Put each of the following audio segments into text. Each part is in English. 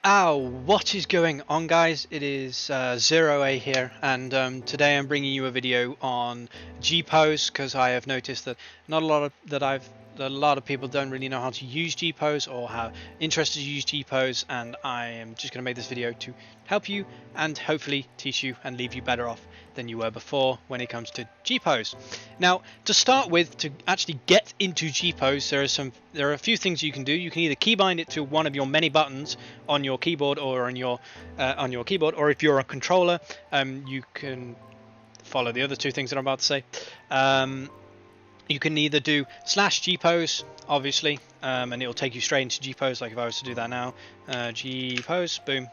What is going on, guys? It is Zero-A here, and today I'm bringing you a video on Gpose because I have noticed that not a lot of a lot of people don't really know how to use Gpose or have interested to use Gpose, and I am just going to make this video to help you and hopefully teach you and leave you better off than you were before when it comes to Gpose. Now, to start with, to actually get into Gpose, there are a few things you can do. You can either keybind it to one of your many buttons on your keyboard or on your keyboard, or if you're a controller, you can follow the other two things that I'm about to say. You can either do /Gpose, obviously, and it'll take you straight into Gpose. Like if I was to do that now, Gpose, boom,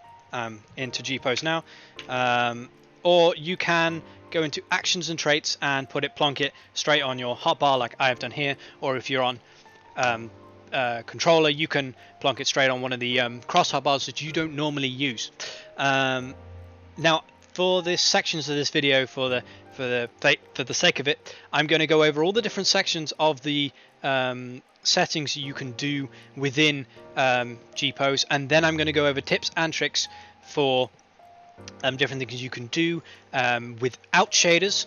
into Gpose now. Or you can go into actions and traits and plonk it straight on your hotbar like I have done here. Or if you're on controller, you can plonk it straight on one of the cross hotbars that you don't normally use. Now, for the sections of this video, for the sake of it, I'm going to go over all the different sections of the settings you can do within Gpose, and then I'm going to go over tips and tricks for different things you can do without shaders.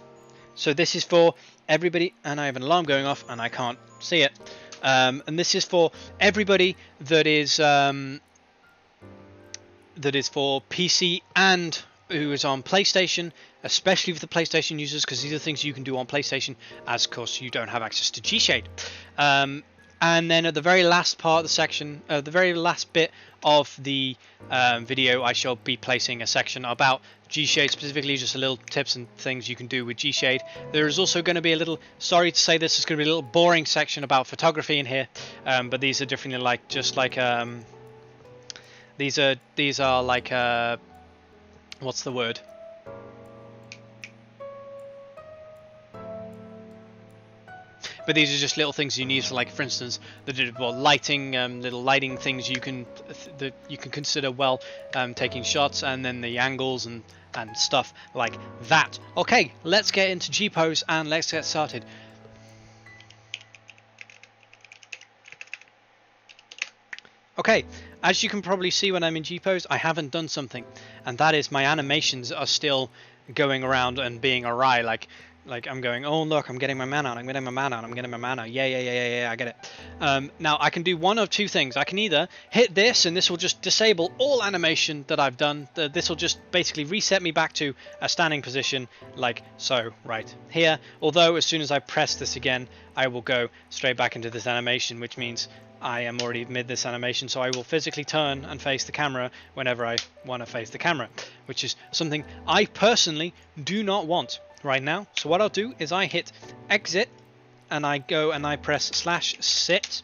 So this is for everybody, and I have an alarm going off and I can't see it. And this is for everybody that is for PC and who is on PlayStation, especially for the PlayStation users, because these are things you can do on PlayStation, as of course you don't have access to Gshade. And then at the very last part of the section, the very last bit of the video, I shall be placing a section about Gshade, specifically just a little tips and things you can do with Gshade. There is also going to be a little, sorry to say this, is going to be a little boring section about photography in here, but these are differently, like just like these are like what's the word? But these are just little things you need for, like, for instance, the lighting, little lighting things you can consider while taking shots, and then the angles and stuff like that. Okay, let's get into Gpose and let's get started. Okay, as you can probably see when I'm in Gpose, I haven't done something, and that is my animations are still going around and being awry. Like I'm going, oh look, I'm getting my mana out, I'm getting my mana out, I'm getting my mana out. Yeah, I get it. Now I can do one of two things. I can either hit this and this will just disable all animation that I've done. This will just basically reset me back to a standing position like so, right here. Although as soon as I press this again, I will go straight back into this animation, which means I am already mid this animation, so I will physically turn and face the camera whenever I want to face the camera, which is something I personally do not want right now. So what I'll do is I hit exit and I go and I press /sit.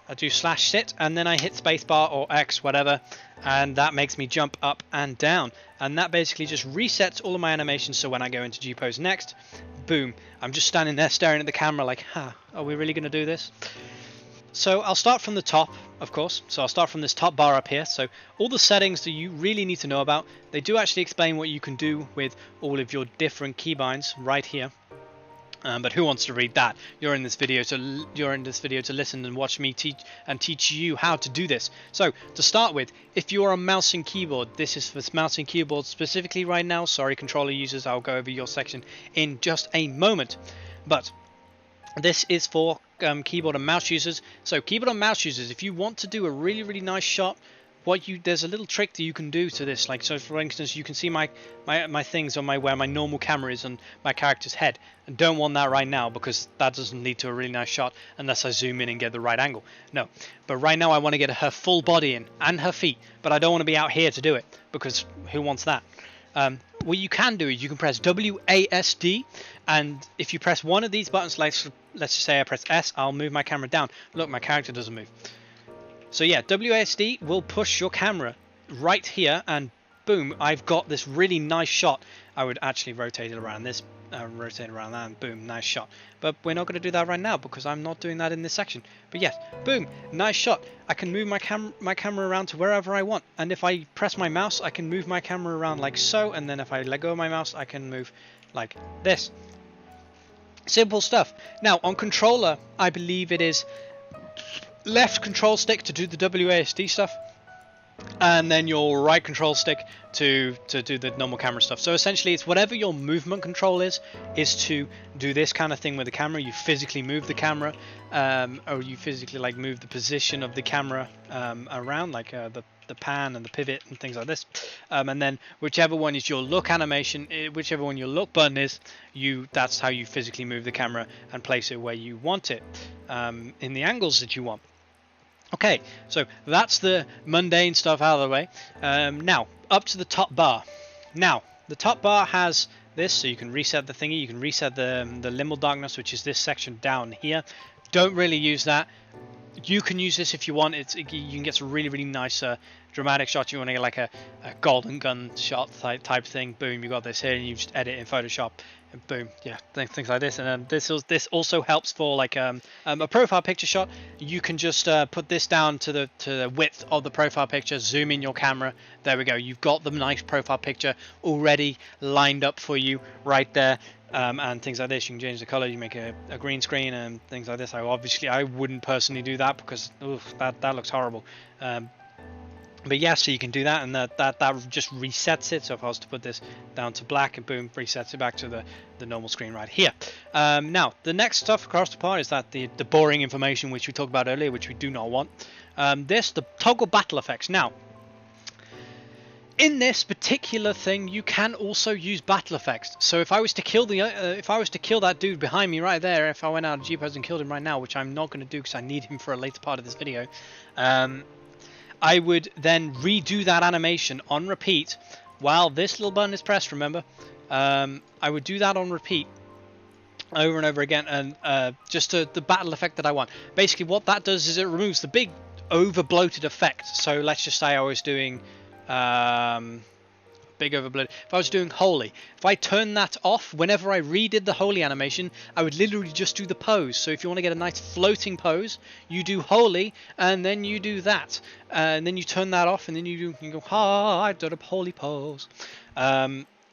I do /sit and then I hit spacebar or X, whatever, and that makes me jump up and down, and that basically just resets all of my animations. So when I go into Gpose next, boom, I'm just standing there staring at the camera like, are we really going to do this? So I'll start from the top, of course. So I'll start from this top bar up here. So all the settings that you really need to know about, they do actually explain what you can do with all of your different keybinds right here. But who wants to read that? You're in this video to listen and watch me teach you how to do this. So to start with, if you're a mouse and keyboard, this is for mouse and keyboard specifically right now. Sorry, controller users, I'll go over your section in just a moment. But this is for keyboard and mouse users. So keyboard and mouse users, if you want to do a really nice shot, there's a little trick that you can do to this. Like, so for instance, you can see my things on where my normal camera is on my character's head, and don't want that right now because that doesn't lead to a really nice shot unless I zoom in and get the right angle. No, but right now I want to get her full body in and her feet, but I don't want to be out here to do it because who wants that? What you can do is you can press WASD, and if you press one of these buttons, let's just say I press S, I'll move my camera down. Look, my character doesn't move. So yeah, WASD will push your camera right here, and boom, I've got this really nice shot. I would actually rotate it around this, rotate it around that, and boom, nice shot. But we're not going to do that right now because I'm not doing that in this section. But yes, boom, nice shot. I can move my camera around to wherever I want, and if I press my mouse, I can move my camera around like so, and then if I let go of my mouse, I can move like this. Simple stuff. Now on controller, I believe it is left control stick to do the WASD stuff, and then your right control stick to do the normal camera stuff. So essentially it's whatever your movement control is to do this kind of thing with the camera. You physically move the camera, or you physically like move the position of the camera around, like the pan and the pivot and things like this, and then whichever one is your look animation, whichever one your look button is, that's how you physically move the camera and place it where you want it, in the angles that you want. Okay, so that's the mundane stuff out of the way. Now up to the top bar. Now the top bar has this, so you can reset the thingy, you can reset the limbal darkness, which is this section down here. Don't really use that. You can use this if you want. You can get some really nice dramatic shots. You want to get like a golden gun shot type thing. Boom, you got this here, and you just edit in Photoshop, and boom, yeah, things like this. And this also helps for like a profile picture shot. You can just put this down to the width of the profile picture. Zoom in your camera. There we go. You've got the nice profile picture already lined up for you right there. And things like this. You can change the color, you make a green screen and things like this. I wouldn't personally do that because that looks horrible, but yeah, so you can do that, and that just resets it. So if I was to put this down to black, and boom, resets it back to the normal screen right here. Now the next stuff across the part is that the boring information which we talked about earlier, which we do not want. The toggle battle effects. Now in this particular thing, you can also use battle effects. So if I was to kill that dude behind me right there, if I went out of Gpose and killed him right now, which I'm not going to do because I need him for a later part of this video, I would then redo that animation on repeat while this little button is pressed. Remember, I would do that on repeat over and over again, and just the battle effect that I want. Basically, what that does is it removes the big over bloated effect. So let's just say I was doing big overblood. If I was doing holy, if I turn that off, whenever I redid the holy animation, I would literally just do the pose. So if you want to get a nice floating pose, you do holy, and then you do that, and then you turn that off, and then you go, ha, I did a holy pose.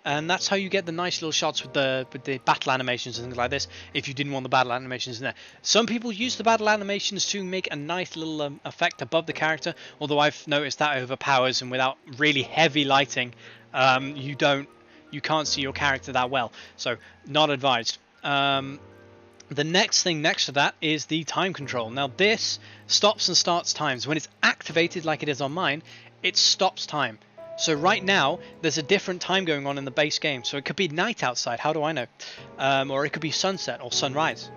And that's how you get the nice little shots with the battle animations and things like this, if you didn't want the battle animations in there. Some people use the battle animations to make a nice little effect above the character, although I've noticed that overpowers, and without really heavy lighting, you can't see your character that well, so not advised. The next thing next to that is the time control. Now this stops and starts times. When it's activated like it is on mine, it stops time. So right now, there's a different time going on in the base game. So it could be night outside, how do I know? Or it could be sunset or sunrise.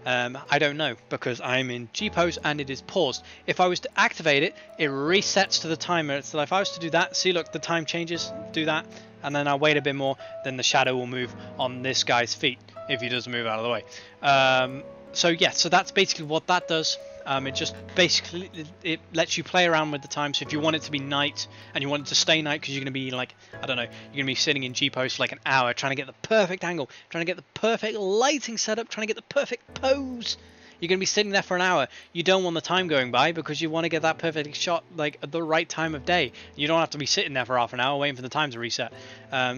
I don't know, because I'm in Gpose and it is paused. If I was to activate it, it resets to the timer. So if I was to do that, see, look, the time changes, do that, and then I'll wait a bit more, then the shadow will move on this guy's feet, if he doesn't move out of the way. So yeah, so that's basically what that does. It just basically it lets you play around with the time. So if you want it to be night and you want it to stay night, because you're going to be like, I don't know, you're going to be sitting in Gpose for like an hour trying to get the perfect angle, trying to get the perfect lighting setup, trying to get the perfect pose. You're going to be sitting there for an hour. You don't want the time going by because you want to get that perfect shot like at the right time of day. You don't have to be sitting there for half an hour waiting for the time to reset.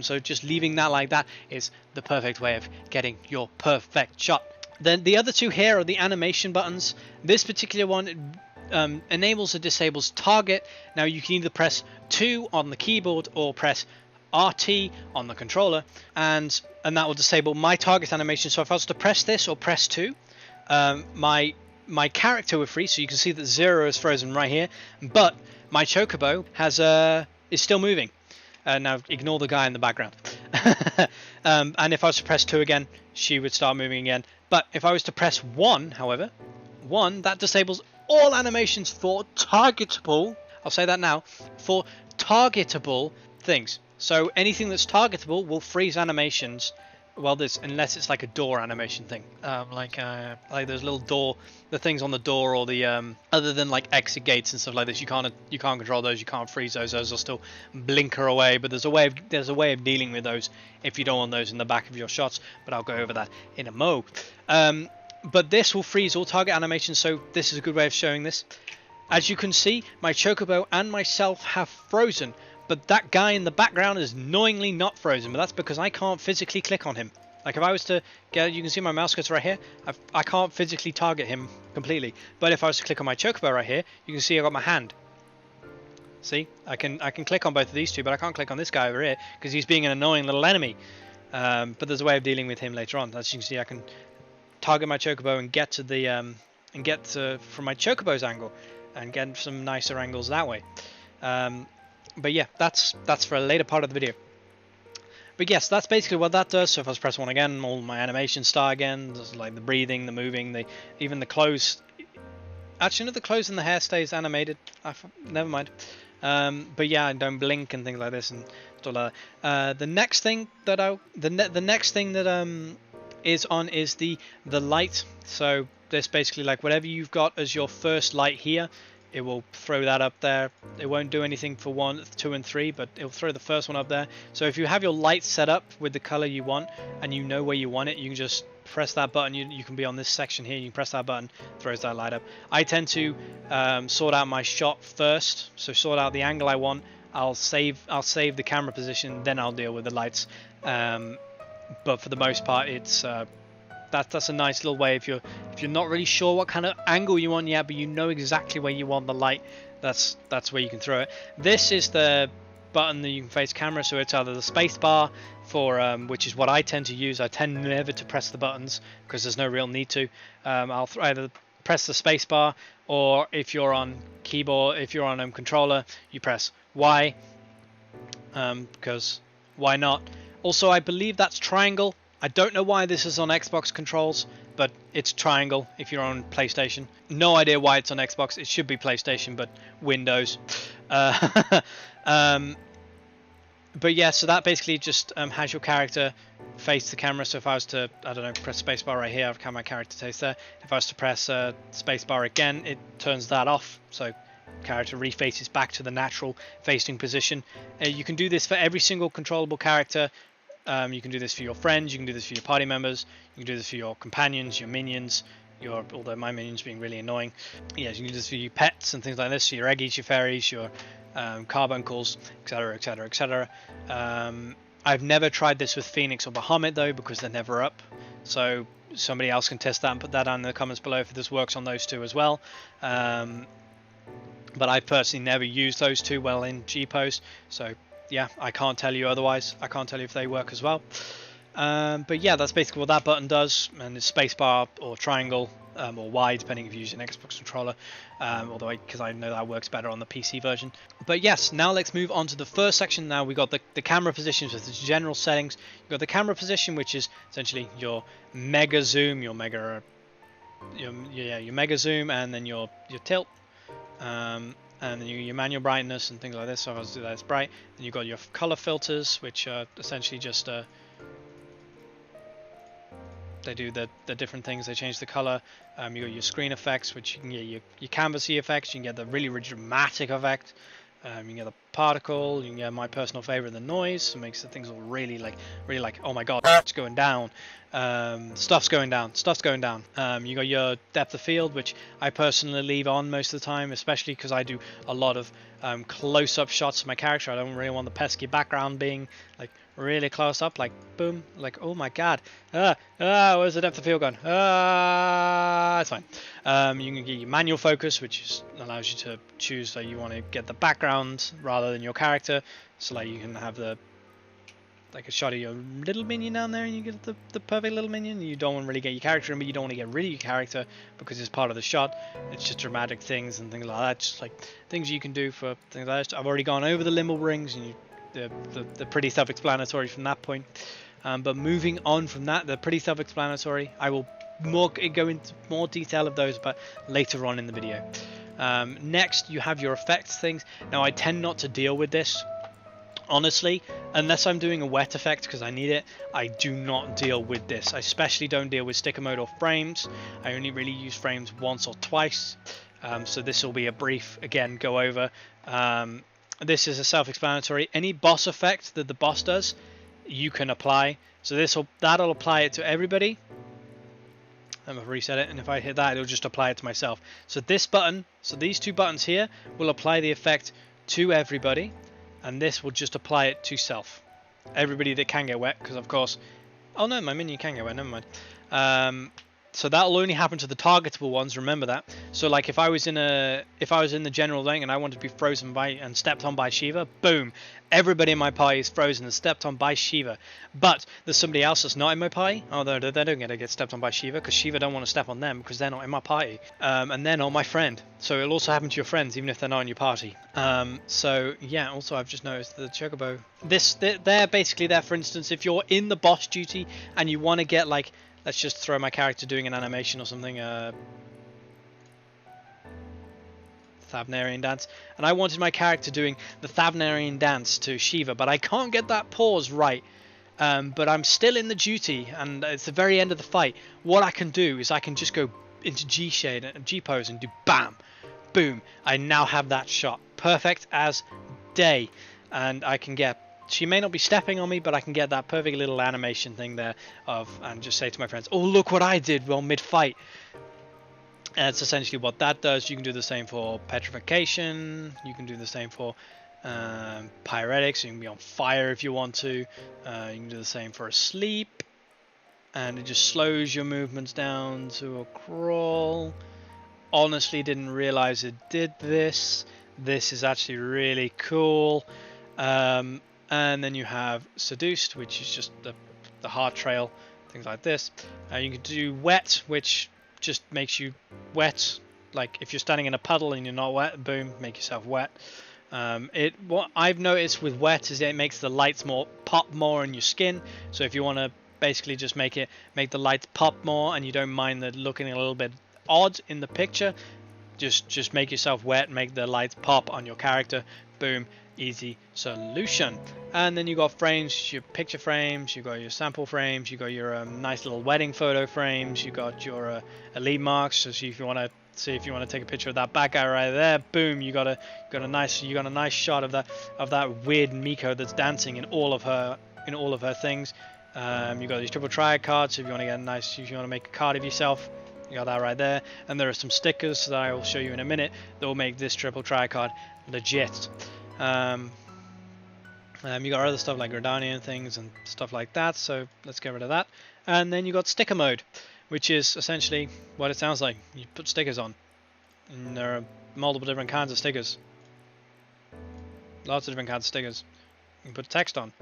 So just leaving that like that is the perfect way of getting your perfect shot. Then the other two here are the animation buttons. This particular one enables or disables target. Now you can either press 2 on the keyboard or press RT on the controller, and that will disable my target animation. So if I was to press this or press 2, my character will freeze. So you can see that 0 is frozen right here, but my chocobo is still moving. Now ignore the guy in the background. And if I was to press 2 again, she would start moving again. But if I was to press 1, however, 1, that disables all animations for targetable, I'll say that now, for targetable things. So anything that's targetable will freeze animations. Well, unless it's like a door animation thing, like those little door, the things on the door, or the other than like exit gates and stuff like this. You can't control those. You can't freeze those. Those will still blinker away. But there's a way of dealing with those if you don't want those in the back of your shots. But I'll go over that in a mo. But this will freeze all target animations. So this is a good way of showing this. As you can see, my chocobo and myself have frozen. But that guy in the background is annoyingly not frozen, but that's because I can't physically click on him. Like if I was to get, you can see my mouse cursor right here, I can't physically target him completely. But if I was to click on my chocobo right here, you can see I got my hand. See, I can click on both of these two, but I can't click on this guy over here because he's being an annoying little enemy. But there's a way of dealing with him later on. As you can see, I can target my chocobo and get to the from my chocobo's angle and get some nicer angles that way. But yeah, that's for a later part of the video. But yes, that's basically what that does. So if I was press 1 again, all my animations start again. There's like the breathing, the moving, even the clothes. Actually, no, the clothes and the hair stays animated. Never mind. But yeah, I don't blink and things like this and stuff like that. The next thing that is on is the light. So this basically, like, whatever you've got as your first light here, it will throw that up there. It won't do anything for 1, 2, and 3, but it'll throw the first one up there. So if you have your light set up with the color you want and you know where you want it, you can just press that button. You can be on this section here. You can press that button, throws that light up. I tend to sort out my shot first, so sort out the angle I want. I'll save the camera position, then I'll deal with the lights. But for the most part, it's that's a nice little way if you're not really sure what kind of angle you want yet, but you know exactly where you want the light. That's where you can throw it. This is the button that you can face camera, so it's either the space bar for which is what I tend to use. I tend never to press the buttons because there's no real need to. I'll either press the space bar, or if you're on keyboard, if you're on controller, you press Y, because why not? Also, I believe that's triangle. I don't know why this is on Xbox controls, but it's triangle if you're on PlayStation. No idea why it's on Xbox. It should be PlayStation, but Windows. But yeah, so that basically just has your character face the camera. So if I was to, I don't know, press spacebar right here, I've got my character face there. If I was to press spacebar again, it turns that off. So character refaces back to the natural facing position. You can do this for every single controllable character. You can do this for your friends, you can do this for your party members, you can do this for your companions, your minions, although my minions being really annoying. Yeah, you can do this for your pets and things like this, so your eggies, your fairies, your carbuncles, etc, etc, etc. I've never tried this with Phoenix or Bahamut though, because they're never up. So somebody else can test that and put that down in the comments below if this works on those two as well. But I've personally never used those two well in Gpose, so yeah, I can't tell you otherwise. I can't tell you if they work as well. But yeah, that's basically what that button does, and it's spacebar or triangle or Y, depending if you use an Xbox controller, although because I know that works better on the PC version. But yes, now let's move on to the first section. Now we've got the camera positions with its general settings. You've got the camera position, which is essentially your mega zoom, your mega zoom, and then your tilt. And then your manual brightness and things like this. So if I was to do that, it's bright. Then you've got your color filters, which are essentially just they do the different things. They change the color. You got your screen effects, which you can get your canvasy effects. You can get the really, really dramatic effect. You can get the particle. You can get my personal favorite, the noise. It makes the things all really like, oh my god, it's going down. Stuff's going down. You got your depth of field, which I personally leave on most of the time, especially because I do a lot of close-up shots of my character. I don't really want the pesky background being like really close up, like boom, like oh my god, where's the depth of field gone? It's fine. You can get your manual focus, which allows you to choose that you want to get the background rather than your character. So like you can have like a shot of your little minion down there and you get the perfect little minion. You don't want to really get your character in, but you don't want to get rid of your character because it's part of the shot. It's just dramatic things and things like that, just like things you can do for things like that. I've already gone over the limbo rings and they're pretty self-explanatory from that point. But moving on from that, they're pretty self-explanatory. I will go into more detail of those but later on in the video. Next you have your effects things. Now I tend not to deal with this, honestly, unless I'm doing a wet effect because I need it. I do not deal with this. I especially don't deal with sticker mode or frames. I only really use frames once or twice. So this will be a brief, again, go over. This is a self-explanatory. Any boss effect that the boss does, you can apply. So that'll apply it to everybody. I'm gonna reset it, and if I hit that, it'll just apply it to myself. So this button, so these two buttons here will apply the effect to everybody, and this will just apply it to self. Everybody that can get wet, because of course, oh no, my minion can get wet. Never mind. So that'll only happen to the targetable ones. Remember that. So like if I was in the general ring and I wanted to be frozen by and stepped on by Shiva, boom, everybody in my party is frozen and stepped on by Shiva. But there's somebody else that's not in my party. Oh, they don't get stepped on by Shiva because Shiva don't want to step on them because they're not in my party, and they're not my friend. So it'll also happen to your friends even if they're not in your party. So yeah. Also, I've just noticed the Chocobo. They're basically there. For instance, if you're in the boss duty and you want to get like. Let's just throw my character doing an animation or something. Thavnarian dance. And I wanted my character doing the Thavnarian dance to Shiva, but I can't get that pause right. But I'm still in the duty, and it's the very end of the fight. What I can do is I can just go into G-shade and G-pose and do BAM! Boom! I now have that shot. Perfect as day. And I can get... She may not be stepping on me, but I can get that perfect little animation thing there and just say to my friends, oh, look what I did well mid-fight. And it's essentially what that does. You can do the same for petrification. You can do the same for pyretics. You can be on fire if you want to. You can do the same for asleep. And it just slows your movements down to a crawl. Honestly, didn't realize it did this. This is actually really cool. And then you have seduced, which is just the heart trail, things like this. You can do wet, which just makes you wet. Like if you're standing in a puddle and you're not wet, boom, make yourself wet. What I've noticed with wet is it makes the lights pop more on your skin. So if you want to basically just make the lights pop more and you don't mind the looking a little bit odd in the picture, just make yourself wet, make the lights pop on your character, boom. Easy solution. And then you got frames, your picture frames, you got your sample frames, you got your nice little wedding photo frames, you got your elite marks. So if you want to take a picture of that bad guy right there, boom, you got a nice shot of that weird Miko that's dancing in all of her things. You got these triple triad cards. So if you want to get if you want to make a card of yourself, you got that right there. And there are some stickers that I will show you in a minute that will make this triple triad card legit. You got other stuff like Gradanian things and stuff like that, so let's get rid of that. And then you got sticker mode, which is essentially what it sounds like. You put stickers on, and there are multiple different kinds of stickers. Lots of different kinds of stickers. You can put text on.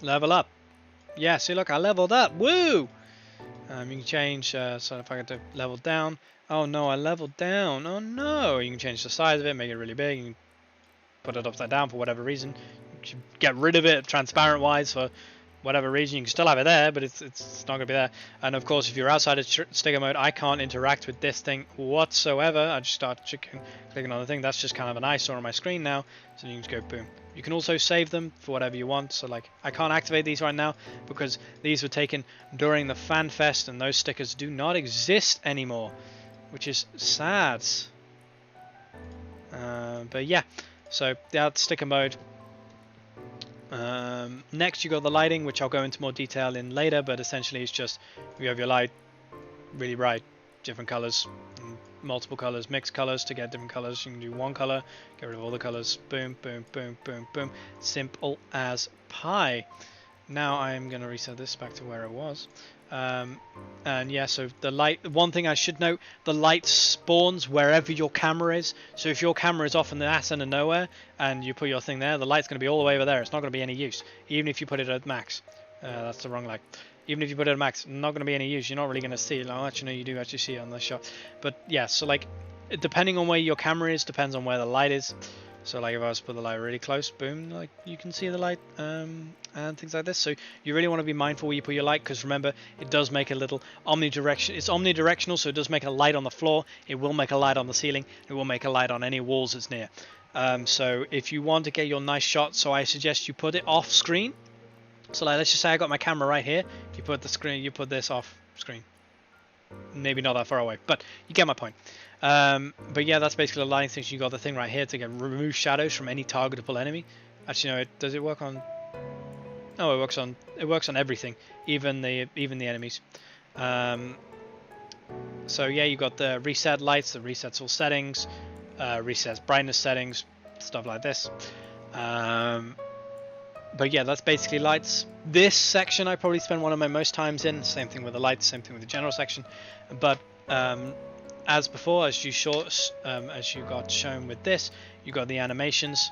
Level up. Yeah, see, look, I leveled up. Woo! You can change, so if I get to level down. Oh no, I leveled down. Oh no! You can change the size of it, make it really big. You can put it upside down for whatever reason. You can get rid of it transparent wise for whatever reason. You can still have it there, but it's not going to be there. And of course, if you're outside of sticker mode, I can't interact with this thing whatsoever. I just start clicking on the thing. That's just kind of an eyesore on my screen now. So you can just go boom. You can also save them for whatever you want. So like, I can't activate these right now because these were taken during the fan fest, and those stickers do not exist anymore, which is sad. But yeah, so that's sticker mode. Next you got the lighting, which I'll go into more detail in later, but essentially it's just you have your light really bright, different colors, multiple colors, mixed colors to get different colors. You can do one color, get rid of all the colors, boom, boom, boom, boom, boom. Simple as pie. Now I'm going to reset this back to where it was. And yeah, so the light, one thing I should note, the light spawns wherever your camera is. So if your camera is off in the ass end of nowhere and you put your thing there, the light's going to be all the way over there. It's not going to be any use, even if you put it at max. That's the wrong light. Even if you put it at max, not going to be any use. You're not really going to see it. Oh, actually, no, you do actually see it on the shot. But yeah, so like, depending on where your camera is, depends on where the light is. So like if I was to put the light really close, boom, like you can see the light and things like this. So you really want to be mindful where you put your light, because remember, it does make a little omnidirection. It's omnidirectional, so it does make a light on the floor. It will make a light on the ceiling. It will make a light on any walls it's near. So if you want to get your nice shot, so I suggest you put it off screen. So like, let's just say I got my camera right here. You put the screen, you put this off screen. Maybe not that far away, but you get my point. But yeah, that's basically the lighting thing. You got the thing right here to remove shadows from any targetable enemy. Actually, no, does it work on? Oh, it works on everything, even the enemies. So yeah, you got the reset lights, the resets all settings, resets brightness settings, stuff like this. But yeah, that's basically lights. This section I probably spend one of my most times in. Same thing with the lights, same thing with the general section. But as before, as you got shown with this, you got the animations.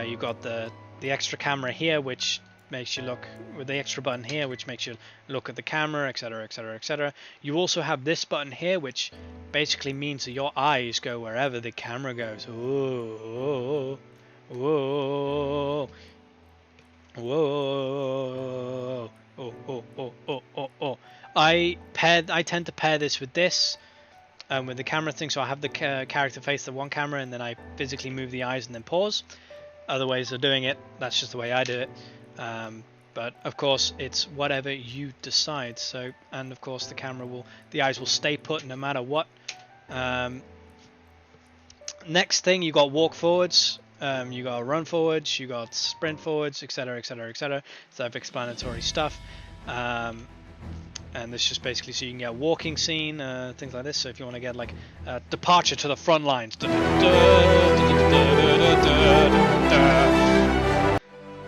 You got the extra camera here, which makes you look with the extra button here, which makes you look at the camera, etc., etc., etc. You also have this button here, which basically means that your eyes go wherever the camera goes. Whoa, whoa, whoa, oh, oh, oh, oh, oh, oh. I tend to pair this with this. With the camera thing, so I have the character face the one camera, and then I physically move the eyes and then pause. Other ways of doing it, that's just the way I do it. But of course, it's whatever you decide. So, and of course, the eyes will stay put no matter what. Next thing, you got walk forwards, you got run forwards, you got sprint forwards, etc., etc., etc. Self-explanatory stuff. And this just basically so you can get a walking scene, things like this. So if you want to get like departure to the front lines,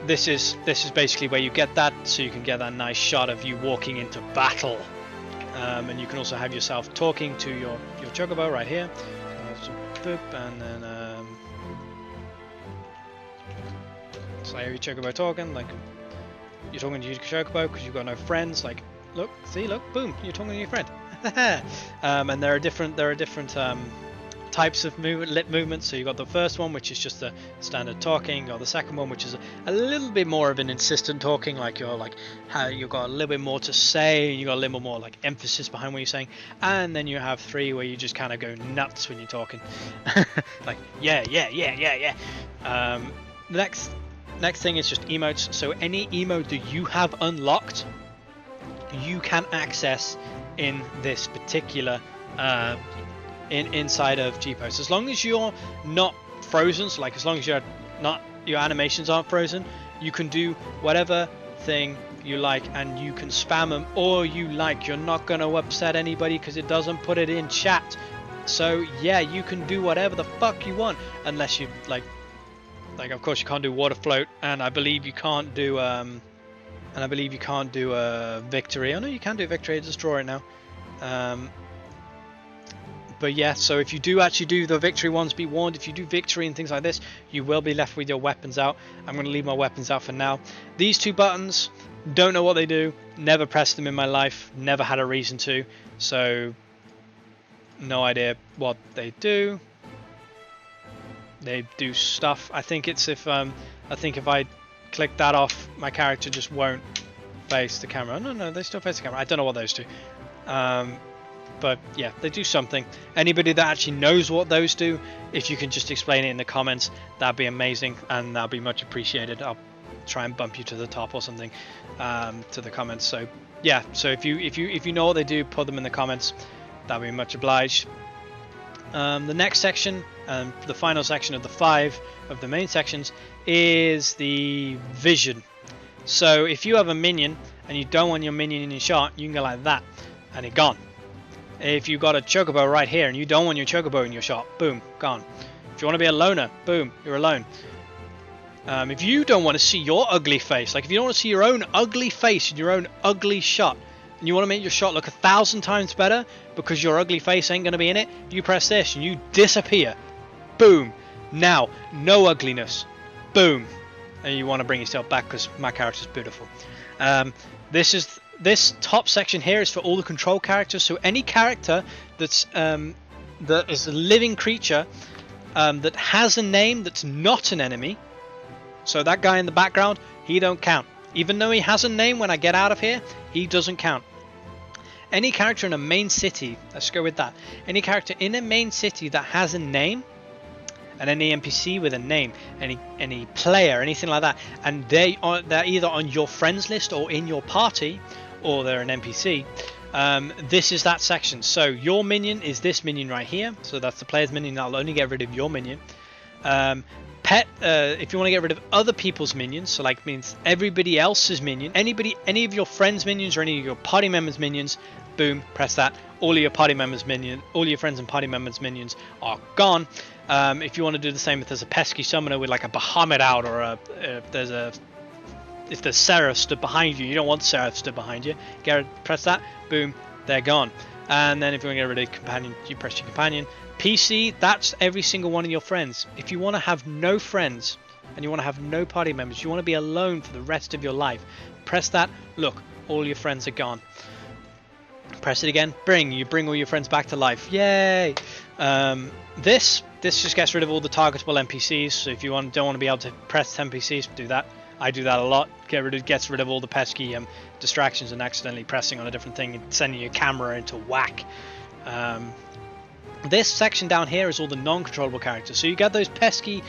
this is basically where you get that, so you can get that nice shot of you walking into battle. And you can also have yourself talking to your chocobo right here. So boop, and then so your chocobo talking, like you're talking to your chocobo because you've got no friends, like. Look, see, look, boom, you're talking to your friend. And there are different types of lip movements. So you got the first one, which is just the standard talking, or the second one, which is a little bit more of an insistent talking, like how you got a little bit more to say, you got a little more like emphasis behind what you're saying. And then you have 3 where you just kind of go nuts when you're talking, like yeah. The next thing is just emotes. So any emote that you have unlocked, you can access in this particular inside of Gpose. As long as you're not frozen, so like as long as your animations aren't frozen, you can do whatever thing you like, and you can spam them all you like. You're not going to upset anybody because it doesn't put it in chat. So yeah, you can do whatever the fuck you want, unless you like of course you can't do water float, and I believe you can't do victory. Oh no, you can do victory. Just draw it now. But yeah, so if you do actually do the victory ones, be warned, if you do victory and things like this, you will be left with your weapons out. I'm going to leave my weapons out for now. These 2 buttons, don't know what they do. Never pressed them in my life. Never had a reason to. So, no idea what they do. They do stuff. I think it's if I click that off, my character just won't face the camera. No, they still face the camera. I don't know what those do. But yeah, they do something. Anybody that actually knows what those do, if you can just explain it in the comments, that'd be amazing, and that'd be much appreciated. I'll try and bump you to the top or something, to the comments. So yeah, so if you know what they do, put them in the comments. That'd be much obliged. The next section, the final section of the 5 of the main sections, is the vision. So if you have a minion and you don't want your minion in your shot, you can go like that and it's gone. If you got a chocobo right here and you don't want your chocobo in your shot, boom, gone. If you want to be a loner, boom, you're alone. If you don't want to see your ugly face, like if you don't want to see your own ugly face in your own ugly shot, and you want to make your shot look 1,000 times better because your ugly face ain't going to be in it, you press this and you disappear. Boom. Now, no ugliness. Boom. And you want to bring yourself back because my character's beautiful. This top section here is for all the control characters. So any character that is a living creature that has a name that's not an enemy. So that guy in the background, he don't count. Even though he has a name, when I get out of here, he doesn't count. Any character in a main city, let's go with that. Any character in a main city that has a name, and any NPC with a name, any player, anything like that, and they're either on your friends list or in your party, or they're an NPC, this is that section. So your minion is this minion right here. So that's the player's minion. That'll only get rid of your minion. If you want to get rid of other people's minions, so like means everybody else's minion, any of your friends' minions or any of your party members' minions, boom, press that. All of your party members' minions, all your friends and party members' minions are gone. If you want to do the same if there's a pesky summoner with like a Bahamut out, or if there's a if the Seraph stood behind you, you don't want Seraph stood behind you. Press that, boom, they're gone. And then if you want to get rid of companion, you press your companion. PC, that's every single one of your friends. If you want to have no friends and you want to have no party members, you want to be alone for the rest of your life, press that. Look, all your friends are gone. Press it again. You bring all your friends back to life. Yay! This just gets rid of all the targetable NPCs. So if you don't want to be able to press 10 NPCs, do that. I do that a lot. Gets rid of all the pesky distractions and accidentally pressing on a different thing and sending your camera into whack. This section down here is all the non-controllable characters. So you get those pesky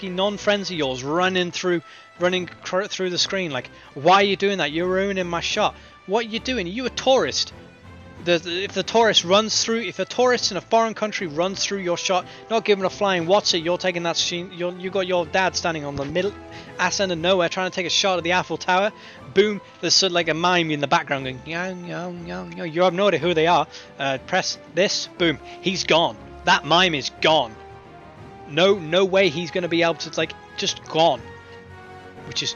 non-friends of yours running through the screen. Like, why are you doing that? You're ruining my shot. What are you doing? Are you a tourist? If a tourist in a foreign country runs through your shot, not giving a flying what's it, you're taking that scene. You got your dad standing on the middle ass end of nowhere trying to take a shot of the Eiffel Tower. Boom! There's sort of like a mime in the background going, yo. You have no idea who they are. Press this. Boom! He's gone. That mime is gone. No way he's going to be able to just gone. Which is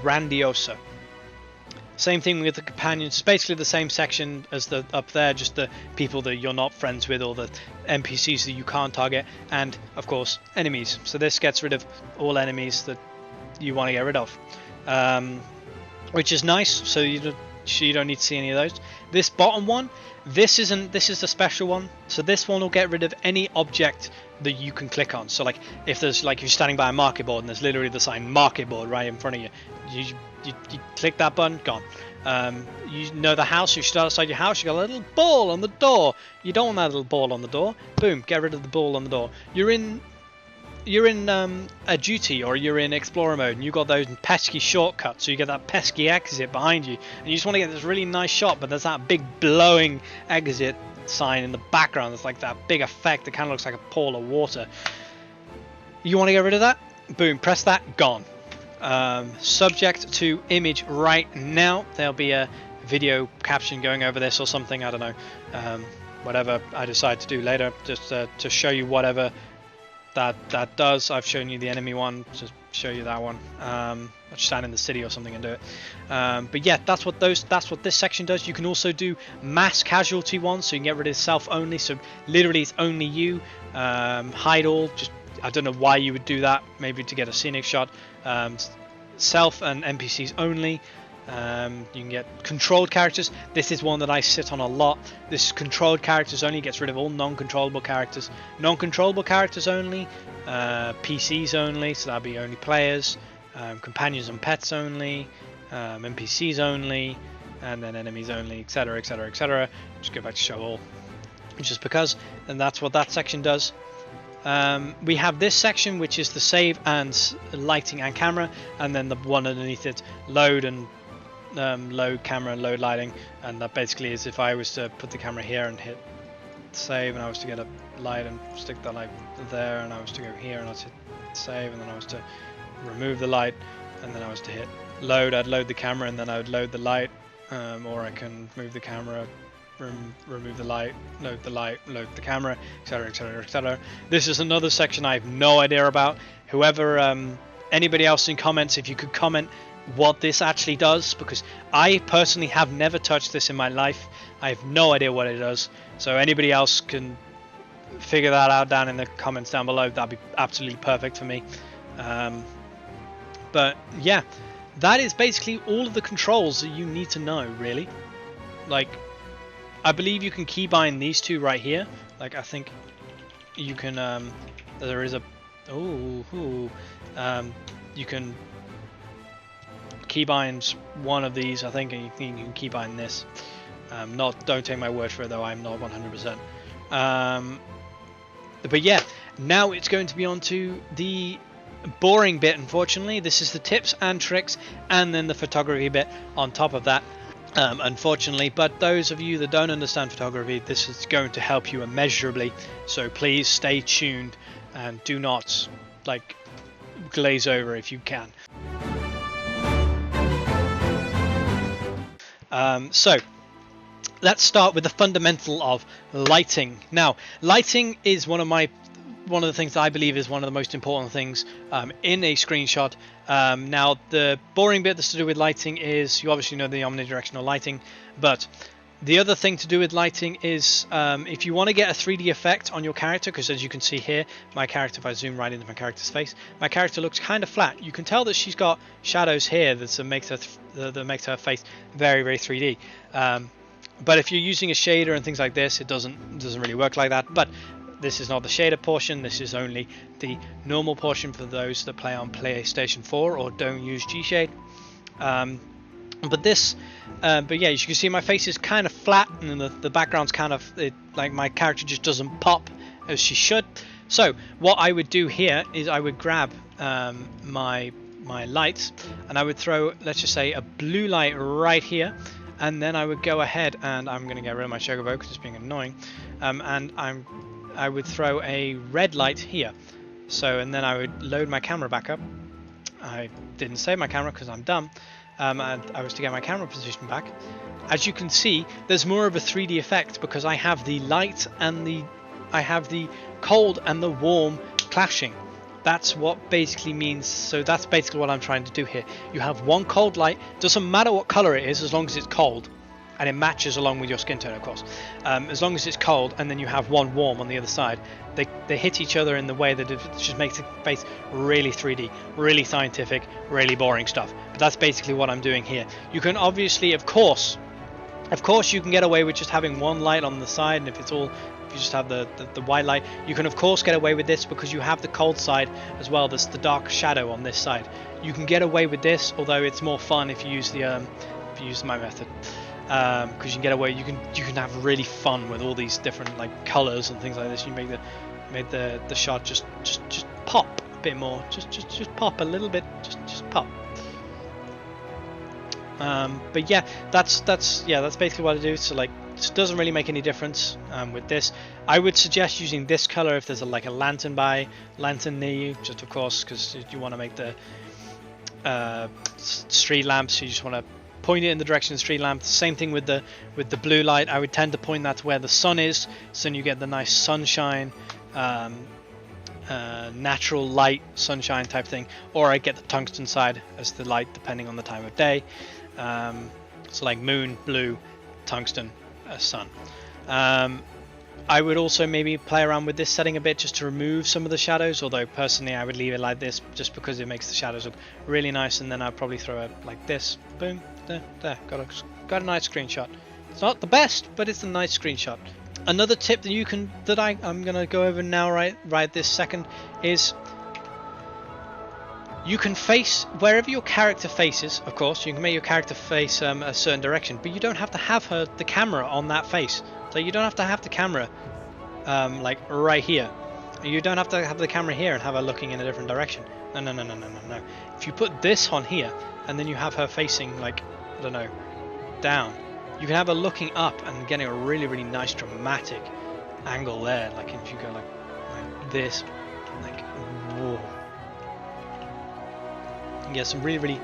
grandioso. Same thing with the companions. It's basically the same section as the up there, just the people that you're not friends with or the NPCs that you can't target, and of course enemies. So this gets rid of all enemies that you want to get rid of, which is nice. So you don't need to see any of those. This bottom one, this is the special one. So this one will get rid of any object that you can click on. So like if there's you're standing by a market board and there's literally the sign market board right in front of you, you click that button, gone. You know the house, you start outside your house, you got a little ball on the door. You don't want that little ball on the door. Boom, get rid of the ball on the door. You're in a duty or you're in explorer mode and you got those pesky shortcuts, so you get that pesky exit behind you and you just want to get this really nice shot, but there's that big blowing exit sign in the background. It's like that big effect that kind of looks like a pool of water. You want to get rid of that? Boom, press that, gone. Subject to image right now. There'll be a video caption going over this or something, I don't know, whatever I decide to do later, just to show you whatever that does. I've shown you the enemy one, just show you that one. I'll just stand in the city or something and do it. But yeah, that's what this section does. You can also do mass casualty ones, so you can get rid of self only, so literally it's only you. Hide all, just I don't know why you would do that, maybe to get a scenic shot. Self and NPCs only. You can get controlled characters. This is one that I sit on a lot. This controlled characters only, gets rid of all non-controllable characters. Non-controllable characters only, PCs only, so that'll be only players, companions and pets only, NPCs only, and then enemies only, etc, etc, etc. Just go back to show all, just because, and that's what that section does. We have this section, which is the save and lighting and camera, and then the one underneath it, load and load camera and load lighting. And that basically is if I was to put the camera here and hit save, and I was to get a light and stick the light there, and I was to go here and I was to hit save, and then I was to remove the light, and then I was to hit load, I'd load the camera and then I would load the light, or I can move the camera, remove the light, load the camera, etc, etc, etc. This is another section I have no idea about. Whoever, anybody else in comments, if you could comment what this actually does, because I personally have never touched this in my life. I have no idea what it does, so anybody else can figure that out down in the comments down below. That'd be absolutely perfect for me. But yeah, that is basically all of the controls that you need to know, really. Like, I believe you can keybind these two right here. Like, I think you can, there is a, you can keybind one of these, I think, and you can keybind this. Don't take my word for it though, I'm not 100%. But yeah, now it's going to be on to the boring bit, unfortunately. This is the tips and tricks, and then the photography bit on top of that. Unfortunately, but those of you that don't understand photography, this is going to help you immeasurably, so please stay tuned and do not glaze over if you can. So let's start with the fundamental of lighting. Now, lighting is one of my one of the things that I believe is one of the most important things in a screenshot. Now, the boring bit that's to do with lighting is, you obviously know the omnidirectional lighting, but the other thing to do with lighting is if you want to get a 3D effect on your character, because as you can see here, my character, if I zoom right into my character's face, my character looks kind of flat. You can tell that she's got shadows here that makes her face very, very 3D. But if you're using a shader and things like this, it doesn't really work like that. But this is not the shader portion. This is only the normal portion for those that play on PlayStation 4 or don't use G-Shade. But yeah, as you can see, my face is kind of flat, and the background's kind of like my character just doesn't pop as she should. So what I would do here is I would grab my lights, and I would throw, let's just say, a blue light right here. And then I would go ahead, and I'm going to get rid of my Chocobo because it's being annoying. And I would throw a red light here. So, and then I would load my camera back up. I didn't save my camera because I'm dumb. And I was to get my camera position back. As you can see, there's more of a 3D effect because I have the light and I have the cold and the warm clashing. That's what basically means, so that's basically what I'm trying to do here. You have one cold light, doesn't matter what color it is as long as it's cold, and it matches along with your skin tone, of course. As long as it's cold, and then you have one warm on the other side. They hit each other in the way that it just makes the face really 3D, really scientific, really boring stuff. But that's basically what I'm doing here. You can obviously, of course you can get away with just having one light on the side, and if you just have the white light, you can of course get away with this because you have the cold side as well. There's the dark shadow on this side. You can get away with this, although it's more fun if you use my method, because you can get away. You can have really fun with all these different like colors and things like this. You make the shot just pop a bit more, just pop a little bit, just pop. But yeah, that's basically what I do. So like, it doesn't really make any difference with this. I would suggest using this color if there's a lantern near you, just of course because you want to make the street lamp, so you just want to point it in the direction of the street lamp. Same thing with the blue light. I would tend to point that to where the sun is, so then you get the nice sunshine, natural light sunshine type thing, or I get the tungsten side as the light depending on the time of day. So like moon, blue, tungsten, sun. I would also maybe play around with this setting a bit just to remove some of the shadows, although personally I would leave it like this just because it makes the shadows look really nice. And then I'd probably throw it like this, boom, there, got a nice screenshot. It's not the best, but it's a nice screenshot. Another tip that I'm gonna go over now right this second is you can face wherever your character faces. Of course, you can make your character face a certain direction, but you don't have to have the camera on that face. So you don't have to have the camera like right here. You don't have to have the camera here and have her looking in a different direction. No. If you put this on here and then you have her facing like, I don't know, down, you can have her looking up and getting a really, really nice dramatic angle there. Like if you go like this, like whoa. You get some really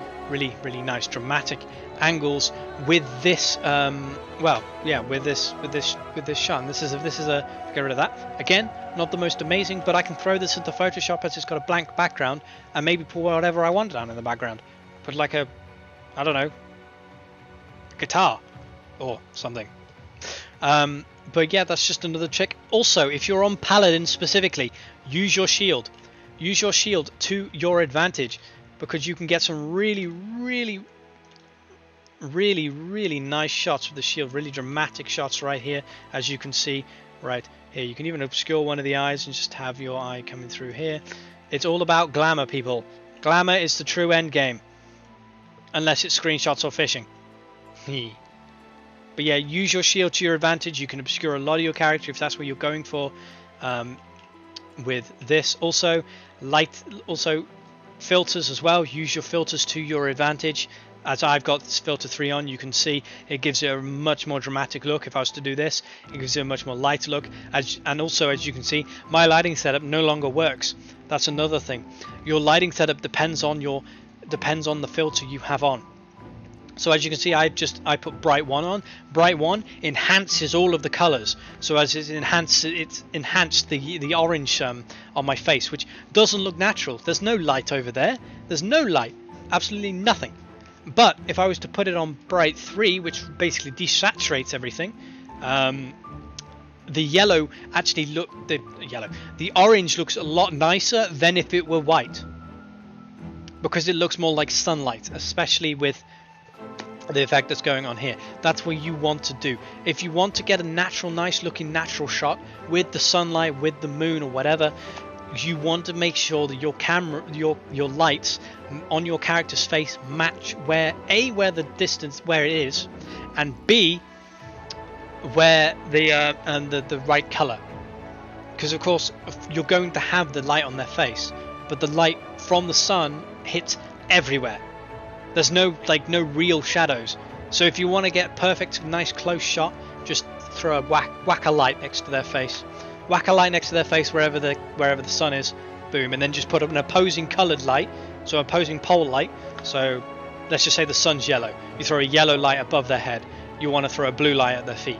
nice dramatic angles with this with this shot. And this is a get rid of that again, not the most amazing, but I can throw this into Photoshop as it's got a blank background and maybe put whatever I want down in the background. Put like a, I don't know, guitar or something. But yeah, that's just another trick. Also, if you're on Paladin specifically, use your shield to your advantage, because you can get some really nice shots with the shield, really dramatic shots right here, as you can see right here. You can even obscure one of the eyes and just have your eye coming through here. It's all about glamour, people. Glamour is the true end game, unless it's screenshots or fishing. But yeah, use your shield to your advantage. You can obscure a lot of your character if that's what you're going for with this. Also filters as well. Use your filters to your advantage. As I've got this filter 3 on, you can see it gives it a much more dramatic look. If I was to do this, it gives it a much more lighter look. And also, as you can see, my lighting setup no longer works. That's another thing. Your lighting setup depends on the filter you have on. So as you can see, I put bright 1 on. Bright 1 enhances all of the colors. So as it's enhanced the orange on my face, which doesn't look natural. There's no light over there. There's no light. Absolutely nothing. But if I was to put it on bright 3, which basically desaturates everything, the yellow actually the orange looks a lot nicer than if it were white, because it looks more like sunlight, especially with the effect that's going on here. That's what you want to do. If you want to get a natural, nice looking natural shot with the sunlight, with the moon or whatever, you want to make sure that your camera, your lights on your character's face match where the distance where it is, and B, where the right color. Because of course you're going to have the light on their face, but the light from the sun hits everywhere. There's no real shadows. So if you want to get perfect, nice close shot, just throw a whack a light next to their face. Whack a light next to their face wherever the sun is, boom, and then just put up an opposing coloured light, so opposing pole light. So let's just say the sun's yellow. You throw a yellow light above their head. You want to throw a blue light at their feet,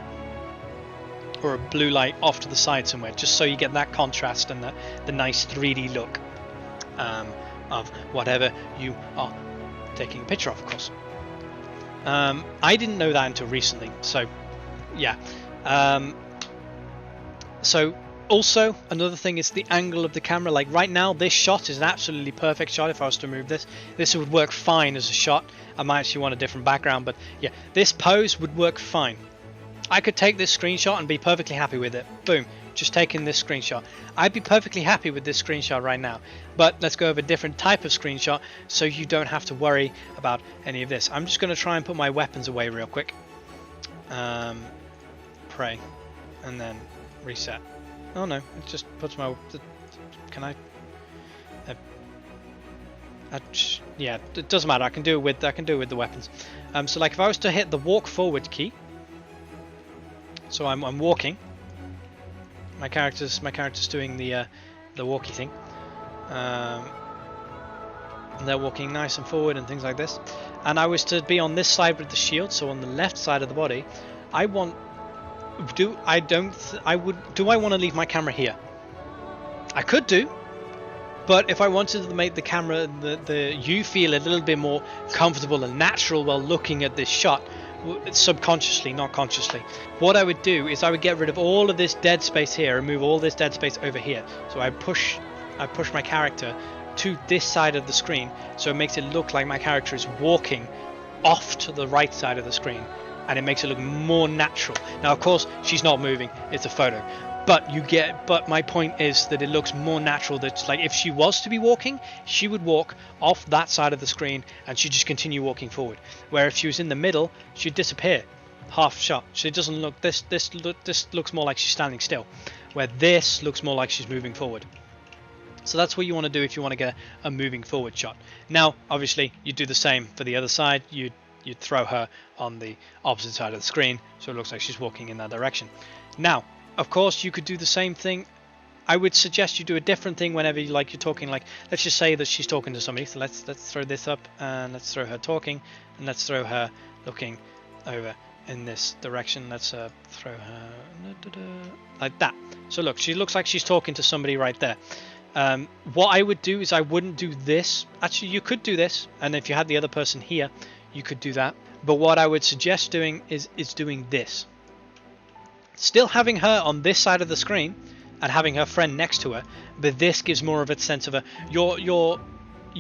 or a blue light off to the side somewhere, just so you get that contrast and the nice 3D look of whatever you are taking a picture of course. I didn't know that until recently, so yeah. So also another thing is the angle of the camera. Like right now, this shot is an absolutely perfect shot. If I was to move this would work fine as a shot. I might actually want a different background, but yeah, this pose would work fine. I could take this screenshot and be perfectly happy with it. Boom, just taking this screenshot. I'd be perfectly happy with this screenshot right now. But let's go over a different type of screenshot so you don't have to worry about any of this. I'm just going to try and put my weapons away real quick. Pray. And then reset. Oh no, it just puts my... Can I... yeah, it doesn't matter. I can do it with the weapons. So like if I was to hit the walk forward key, so I'm walking. My character's doing the walkie thing. And they're walking nice and forward and things like this. And I was to be on this side with the shield, so on the left side of the body. I want. Do I want to leave my camera here? I could do. But if I wanted to make the camera, you feel a little bit more comfortable and natural while looking at this shot, subconsciously, not consciously, what I would do is I would get rid of all of this dead space here and move all this dead space over here. So I push my character to this side of the screen, so it makes it look like my character is walking off to the right side of the screen, and it makes it look more natural. Now of course she's not moving, it's a photo. But my point is that it looks more natural. That like if she was to be walking, she would walk off that side of the screen and she'd just continue walking forward. Where if she was in the middle, she'd disappear, half shot. So it doesn't look this looks more like she's standing still, where this looks more like she's moving forward. So that's what you want to do if you want to get a moving forward shot. Now, obviously, you do the same for the other side. You'd throw her on the opposite side of the screen, so it looks like she's walking in that direction. Now, of course, you could do the same thing. I would suggest you do a different thing whenever you're talking. Like, let's just say that she's talking to somebody. So let's throw this up and let's throw her talking, and let's throw her looking over in this direction. Let's throw her like that. So look, she looks like she's talking to somebody right there. What I would do is I wouldn't do this. Actually, you could do this, and if you had the other person here, you could do that. But what I would suggest doing is doing this. Still having her on this side of the screen and having her friend next to her, but this gives more of a sense of you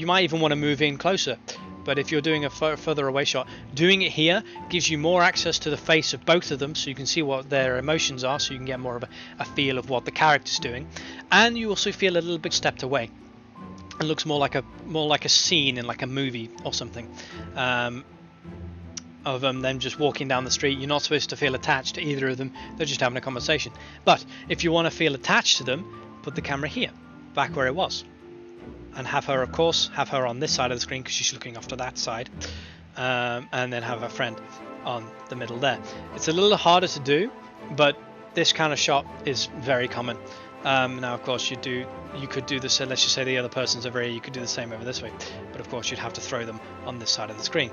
might even want to move in closer. But if you're doing a further away shot, doing it here gives you more access to the face of both of them, so you can see what their emotions are, so you can get more of a feel of what the character's doing, and you also feel a little bit stepped away. It looks more like a scene in like a movie or something. Of them just walking down the street. You're not supposed to feel attached to either of them. They're just having a conversation. But if you want to feel attached to them, put the camera here, back where it was, and have her, of course, have her on this side of the screen because she's looking off to that side, and then have her friend on the middle there. It's a little harder to do, but this kind of shot is very common. Now, of course, you could do this. Let's just say the other person's over here. You could do the same over this way, but of course, you'd have to throw them on this side of the screen.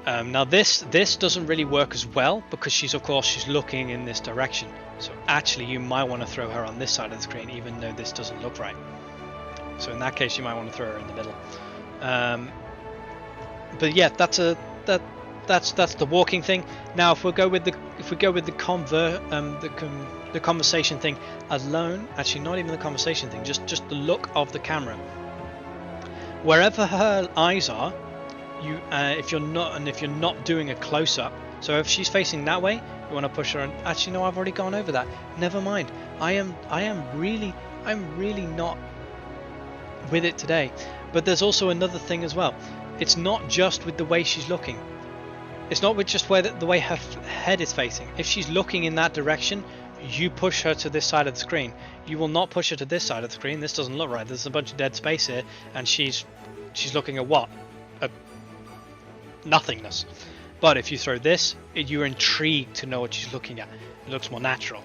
Now this doesn't really work as well because she's looking in this direction. So actually you might want to throw her on this side of the screen even though this doesn't look right. So in that case you might want to throw her in the middle. But yeah, that's the walking thing. Now if we go with the conversation thing alone, actually not even the conversation thing, just the look of the camera. Wherever her eyes are, you if you're not doing a close-up, so if she's facing that way, you want to push her. And actually no, I've already gone over that. Never mind. I'm really not with it today. But there's also another thing as well. It's not just with the way she's looking. It's not with just where the way her head is facing. If she's looking in that direction, you push her to this side of the screen. You will not push her to this side of the screen. This doesn't look right. There's a bunch of dead space here, and she's looking at what? At nothingness. But if you throw this, you're intrigued to know what she's looking at. It looks more natural.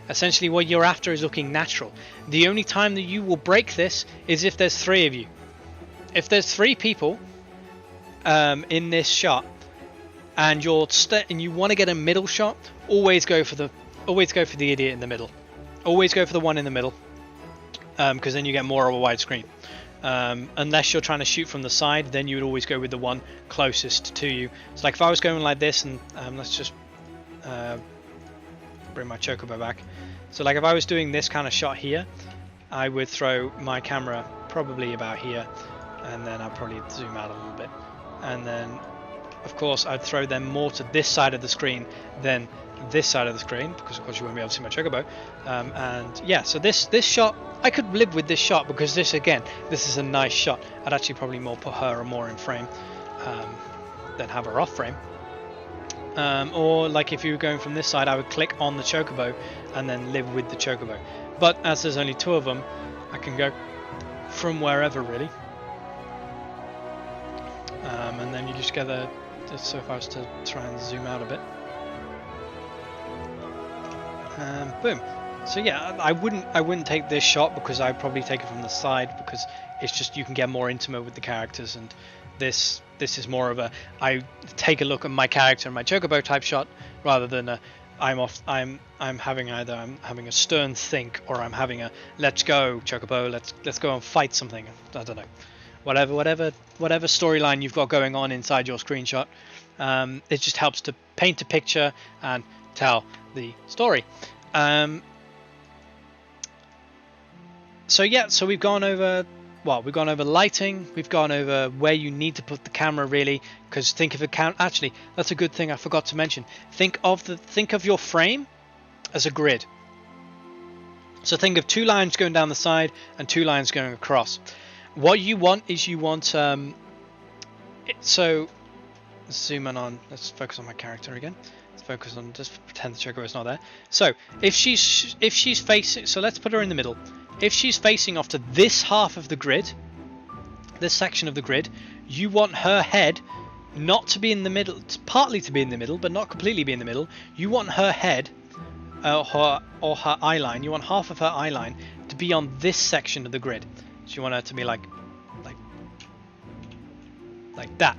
Essentially, what you're after is looking natural. The only time that you will break this is if there's 3 of you. If there's 3 people in this shot, and you want to get a middle shot, always go for the idiot in the middle. Always go for the one in the middle, because then you get more of a wide screen. Unless you're trying to shoot from the side, then you would always go with the one closest to you. So like if I was going like this, and let's just bring my chocobo back. So like if I was doing this kind of shot here, I would throw my camera probably about here, and then I'd probably zoom out a little bit, and then of course I'd throw them more to this side of the screen than this side of the screen, because of course you won't be able to see my chocobo. And yeah, so this shot, I could live with this shot because this is a nice shot. I'd actually probably put her more in frame than have her off frame. Or like if you were going from this side, I would click on the chocobo and then live with the chocobo. But as there's only 2 of them, I can go from wherever really. And then you just get so if I was to try and zoom out a bit, boom. So yeah, I wouldn't take this shot because I'd probably take it from the side, because it's just you can get more intimate with the characters, and this is more of a I take a look at my character and my chocobo type shot, rather than I'm having a stern think, or I'm having a let's go chocobo, let's go and fight something. I don't know. Whatever storyline you've got going on inside your screenshot, it just helps to paint a picture and tell the story. So yeah, so we've gone over lighting, we've gone over where you need to put the camera really, because think of a actually that's a good thing I forgot to mention. Think of your frame as a grid. So think of 2 lines going down the side and 2 lines going across. What you want is so let's zoom in on, let's focus on my character again. Let's focus on, just pretend the chocobo is not there. So if she's facing, so let's put her in the middle. If she's facing off to this half of the grid, this section of the grid, you want her head not to be in the middle, partly to be in the middle, but not completely be in the middle. You want her head or her eye line, you want half of her eye line to be on this section of the grid. So you want her to be like that.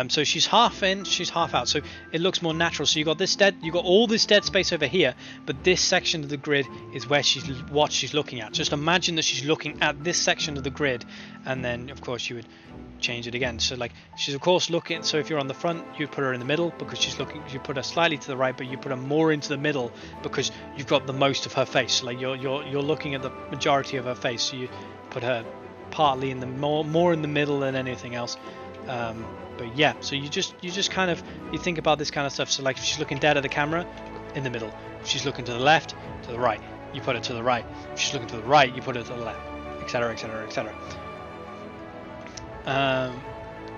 So she's half in, she's half out, so it looks more natural. So you got all this dead space over here, but this section of the grid is where what she's looking at. Just imagine that she's looking at this section of the grid, and then of course you would change it again. So like she's of course looking, so if you're on the front, you put her in the middle because she's looking, you put her slightly to the right, but you put her more into the middle because you've got the most of her face. Like you're looking at the majority of her face, so you put her partly in the more in the middle than anything else. But yeah, so you just kind of, you think about this kind of stuff. So like if she's looking dead at the camera, in the middle. If she's looking to the left, to the right, you put it to the right. If she's looking to the right, you put it to the left, etc, etc, etc.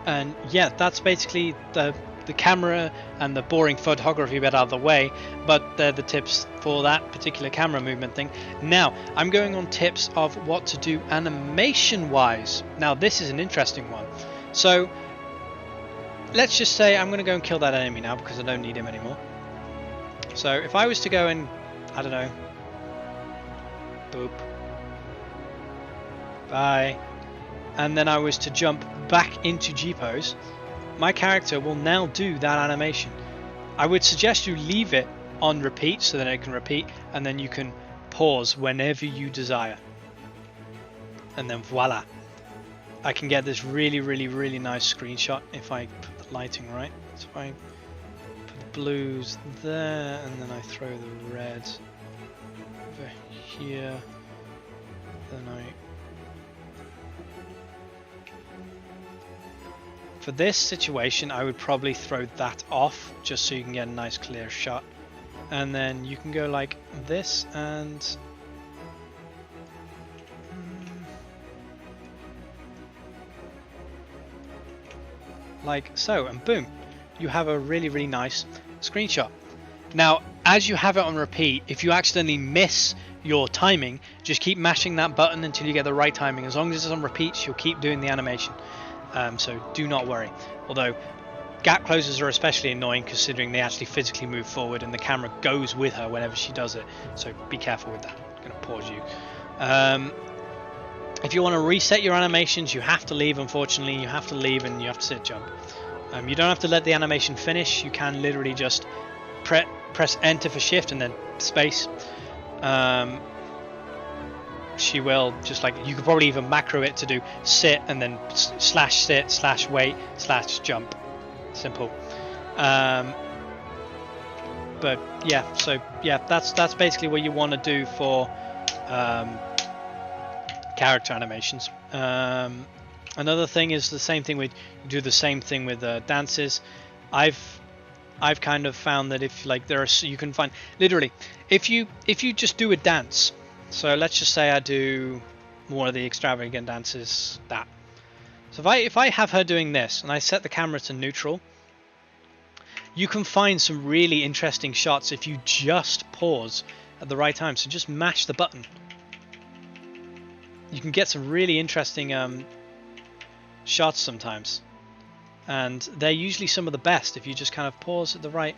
And yeah, that's basically the camera and the boring photography bit out of the way, but they're the tips for that particular camera movement thing. Now I'm going on tips of what to do animation wise. Now this is an interesting one. So let's just say I'm going to go and kill that enemy now because I don't need him anymore. So if I was to go and, I don't know, boop, bye, and then I was to jump back into Gpose, my character will now do that animation. I would suggest you leave it on repeat so that it can repeat, and then you can pause whenever you desire. And then voila. I can get this really, really, really nice screenshot if I put the lighting right. So if I put the blues there, and then I throw the reds over here, then for this situation, I would probably throw that off just so you can get a nice clear shot. And then you can go like this and like so, and boom, you have a really, really nice screenshot. Now, as you have it on repeat, if you accidentally miss your timing, just keep mashing that button until you get the right timing. As long as it's on repeats, you'll keep doing the animation. So do not worry. Although gap closers are especially annoying considering they actually physically move forward and the camera goes with her whenever she does it. So be careful with that. I'm going to pause you. If you want to reset your animations, you have to leave, unfortunately. You have to leave and you have to sit jump. You don't have to let the animation finish. You can literally just press enter for shift and then space. She will just like, you could probably even macro it to do sit and then slash sit slash wait slash jump. Simple. But yeah, so yeah, that's basically what you want to do for character animations. Another thing is the same thing with, do the same thing with dances. I've kind of found that if like you can find literally if you just do a dance. So let's just say I do more of the extravagant dances, that. So if I have her doing this and I set the camera to neutral, you can find some really interesting shots if you just pause at the right time. So just mash the button. You can get some really interesting shots sometimes. And they're usually some of the best if you just kind of pause at the right.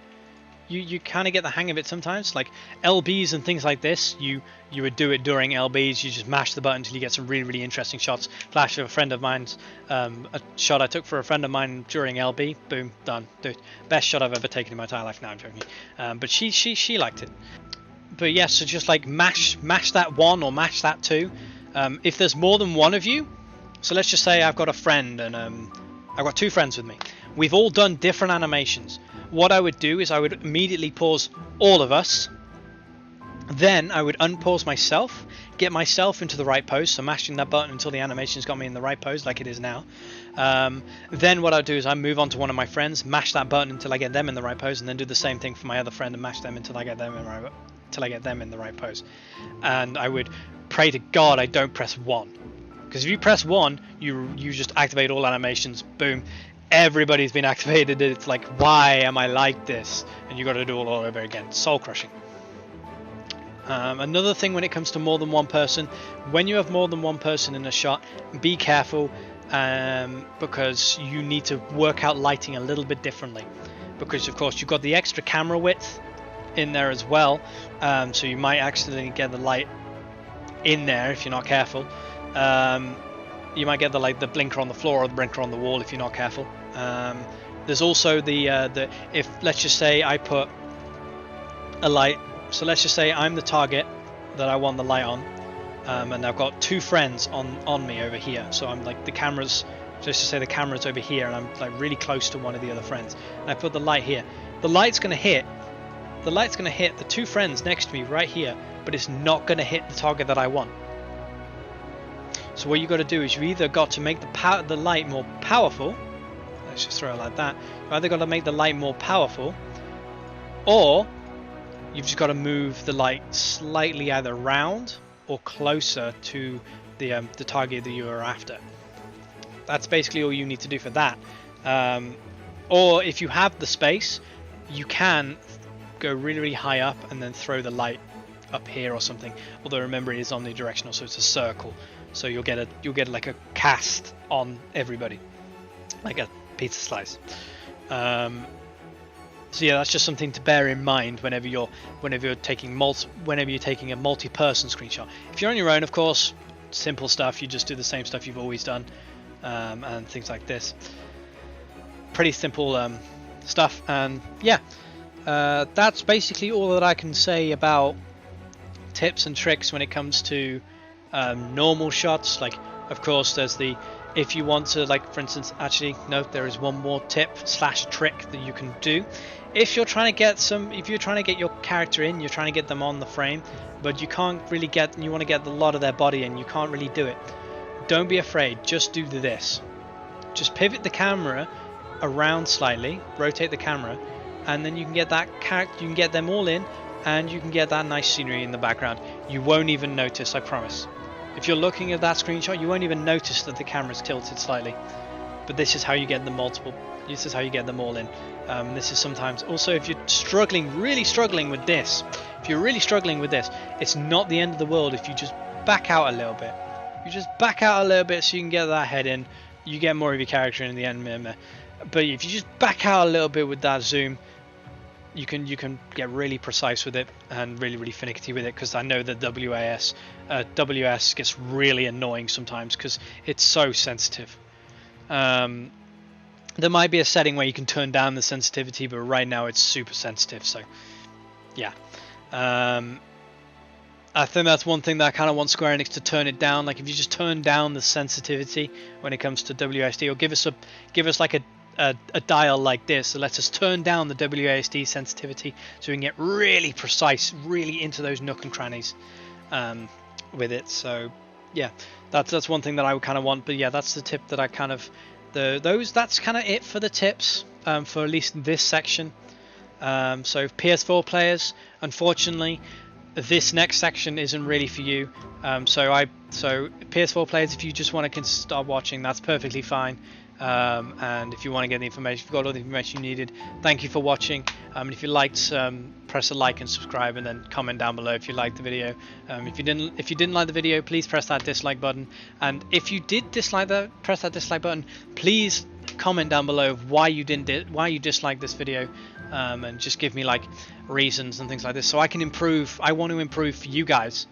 You kind of get the hang of it sometimes. Like LBs and things like this, you would do it during LBs. You just mash the button until you get some really, really interesting shots. Flash of a friend of mine's, a shot I took for a friend of mine during LB. Boom, done. Dude, best shot I've ever taken in my entire life. Now I'm joking. But she liked it. But yeah, so just like mash that one or mash that two. If there's more than one of you, so let's just say I've got a friend and I've got two friends with me. We've all done different animations. What I would do is I would immediately pause all of us. Then I would unpause myself, get myself into the right pose, so mashing that button until the animation's got me in the right pose like it is now. Then what I'll do is I move on to one of my friends, mash that button until I get them in the right pose, and then do the same thing for my other friend and mash them until I get them in the right pose. And I would pray to God I don't press 1. Because if you press 1, you just activate all animations, boom. Everybody's been activated. It's like, why am I like this? And you got to do it all over again. Soul crushing. Another thing when it comes to more than one person, when you have more than one person in a shot, be careful because you need to work out lighting a little bit differently. Because of course you've got the extra camera width in there as well, so you might accidentally get the light in there if you're not careful. You might get the blinker on the floor or the blinker on the wall if you're not careful. There's also the if let's just say I put a light, so let's just say I'm the target that I want the light on, and I've got two friends on me over here. So I'm like the camera's, just to say the camera's over here, and I'm like really close to one of the other friends. And I put the light here. The light's gonna hit the two friends next to me right here, but it's not gonna hit the target that I want. So what you got to do is you either got to make the light more powerful. Let's just throw it like that. You either got to make the light more powerful, or you've just got to move the light slightly either round or closer to the target that you are after. That's basically all you need to do for that. Or if you have the space, you can go really, really high up and then throw the light up here or something. Although remember, it is omnidirectional, so it's a circle. So you'll get like a cast on everybody, like a pizza slice. So yeah, that's just something to bear in mind whenever you're taking a multi-person screenshot. If you're on your own, of course, simple stuff. You just do the same stuff you've always done, and things like this. pretty simple stuff. And yeah, that's basically all that I can say about tips and tricks when it comes to normal shots. Like, of course, there's the, if you want to, like, for instance, actually no, there is one more tip / trick that you can do if you're trying to get your character in, you're trying to get them on the frame, but you can't really get, you want to get a lot of their body in, you can't really do it. Don't be afraid, just do this. Just pivot the camera around slightly, rotate the camera, and then you can get that character, you can get them all in, and you can get that nice scenery in the background. You won't even notice, I promise. If you're looking at that screenshot, you won't even notice that the camera's tilted slightly. But this is how you get the multiple, this is how you get them all in. This is sometimes, also if you're struggling, really struggling with this, if you're really struggling with this, it's not the end of the world if you just back out a little bit. You just back out a little bit so you can get that head in, you get more of your character in the end. But if you just back out a little bit with that zoom, you can get really precise with it and really finicky with it, because I know that WS gets really annoying sometimes because it's so sensitive. There might be a setting where you can turn down the sensitivity, but right now it's super sensitive. So yeah, I think that's one thing that I kind of want Square Enix to turn it down. Like, if you just turn down the sensitivity when it comes to WASD, or give us like a dial like this that lets us turn down the WASD sensitivity so we can get really precise, really into those nook and crannies with it. So yeah, that's one thing that I would kind of want. But yeah, that's the tip that I kind of, that's kind of it for the tips for at least this section. So PS4 players, unfortunately, this next section isn't really for you. So PS4 players, if you just want to start watching, that's perfectly fine. And if you want to get the information, you've got all the information you needed. Thank you for watching. If you liked, press a like and subscribe, and then comment down below if you liked the video. If you didn't like the video, please press that dislike button. And if you did dislike that, press that dislike button. Please comment down below why you disliked this video, and just give me like reasons and things like this so I can improve. I want to improve for you guys.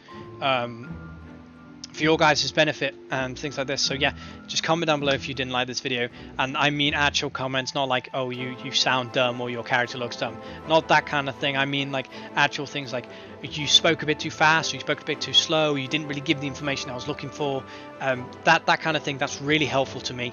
For your guys' benefit and things like this. So yeah, just comment down below if you didn't like this video, and I mean actual comments, not like, oh, you sound dumb or your character looks dumb, not that kind of thing. I mean like actual things like you spoke a bit too fast, or you spoke a bit too slow, or you didn't really give the information I was looking for. That kind of thing, that's really helpful to me.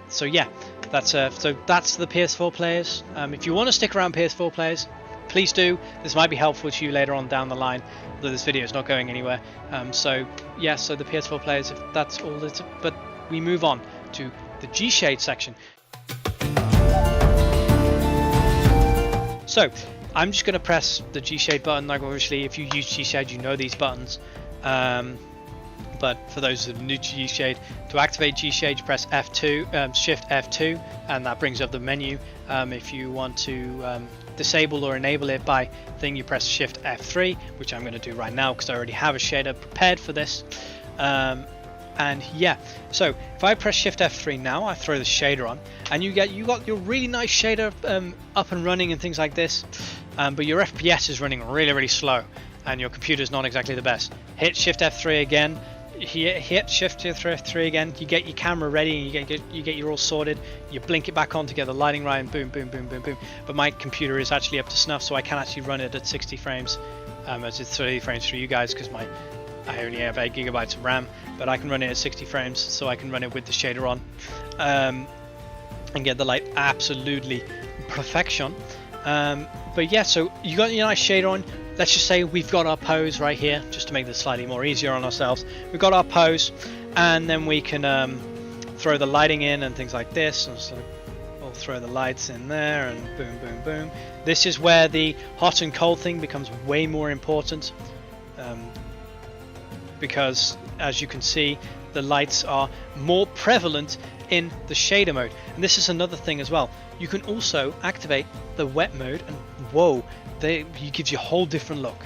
So yeah, that's the PS4 players. If you want to stick around, PS4 players, please do. This might be helpful to you later on down the line, although this video is not going anywhere. So yeah, so the PS4 players, if that's all it's, but we move on to the G-Shade section. So I'm just going to press the G-Shade button. Like, obviously if you use G-Shade, you know these buttons. But for those who are new to G-Shade, to activate G-Shade, press F2, Shift F2, and that brings up the menu. If you want to disable or enable it by thing, you press Shift F3, which I'm going to do right now because I already have a shader prepared for this. And yeah, so if I press Shift F3 now, I throw the shader on, and you got your really nice shader up and running and things like this. But your FPS is running really slow, and your computer's not exactly the best. Hit Shift F3 again. Hit Shift F3 again. You get your camera ready, and you get your all sorted. You blink it back on to get the lighting right, and boom. But my computer is actually up to snuff, so I can actually run it at 60 frames, as it's 30 frames for you guys, because I only have 8 gigabytes of RAM. But I can run it at 60 frames, so I can run it with the shader on, and get the light absolutely perfection. But yeah, so you got your nice shader on. Let's just say we've got our pose right here, just to make this slightly more easier on ourselves. We've got our pose, and then we can throw the lighting in and things like this. And so we'll throw the lights in there, and boom. This is where the hot and cold thing becomes way more important, because as you can see, the lights are more prevalent in the shader mode. And this is another thing as well. You can also activate the wet mode, and whoa, it gives you a whole different look.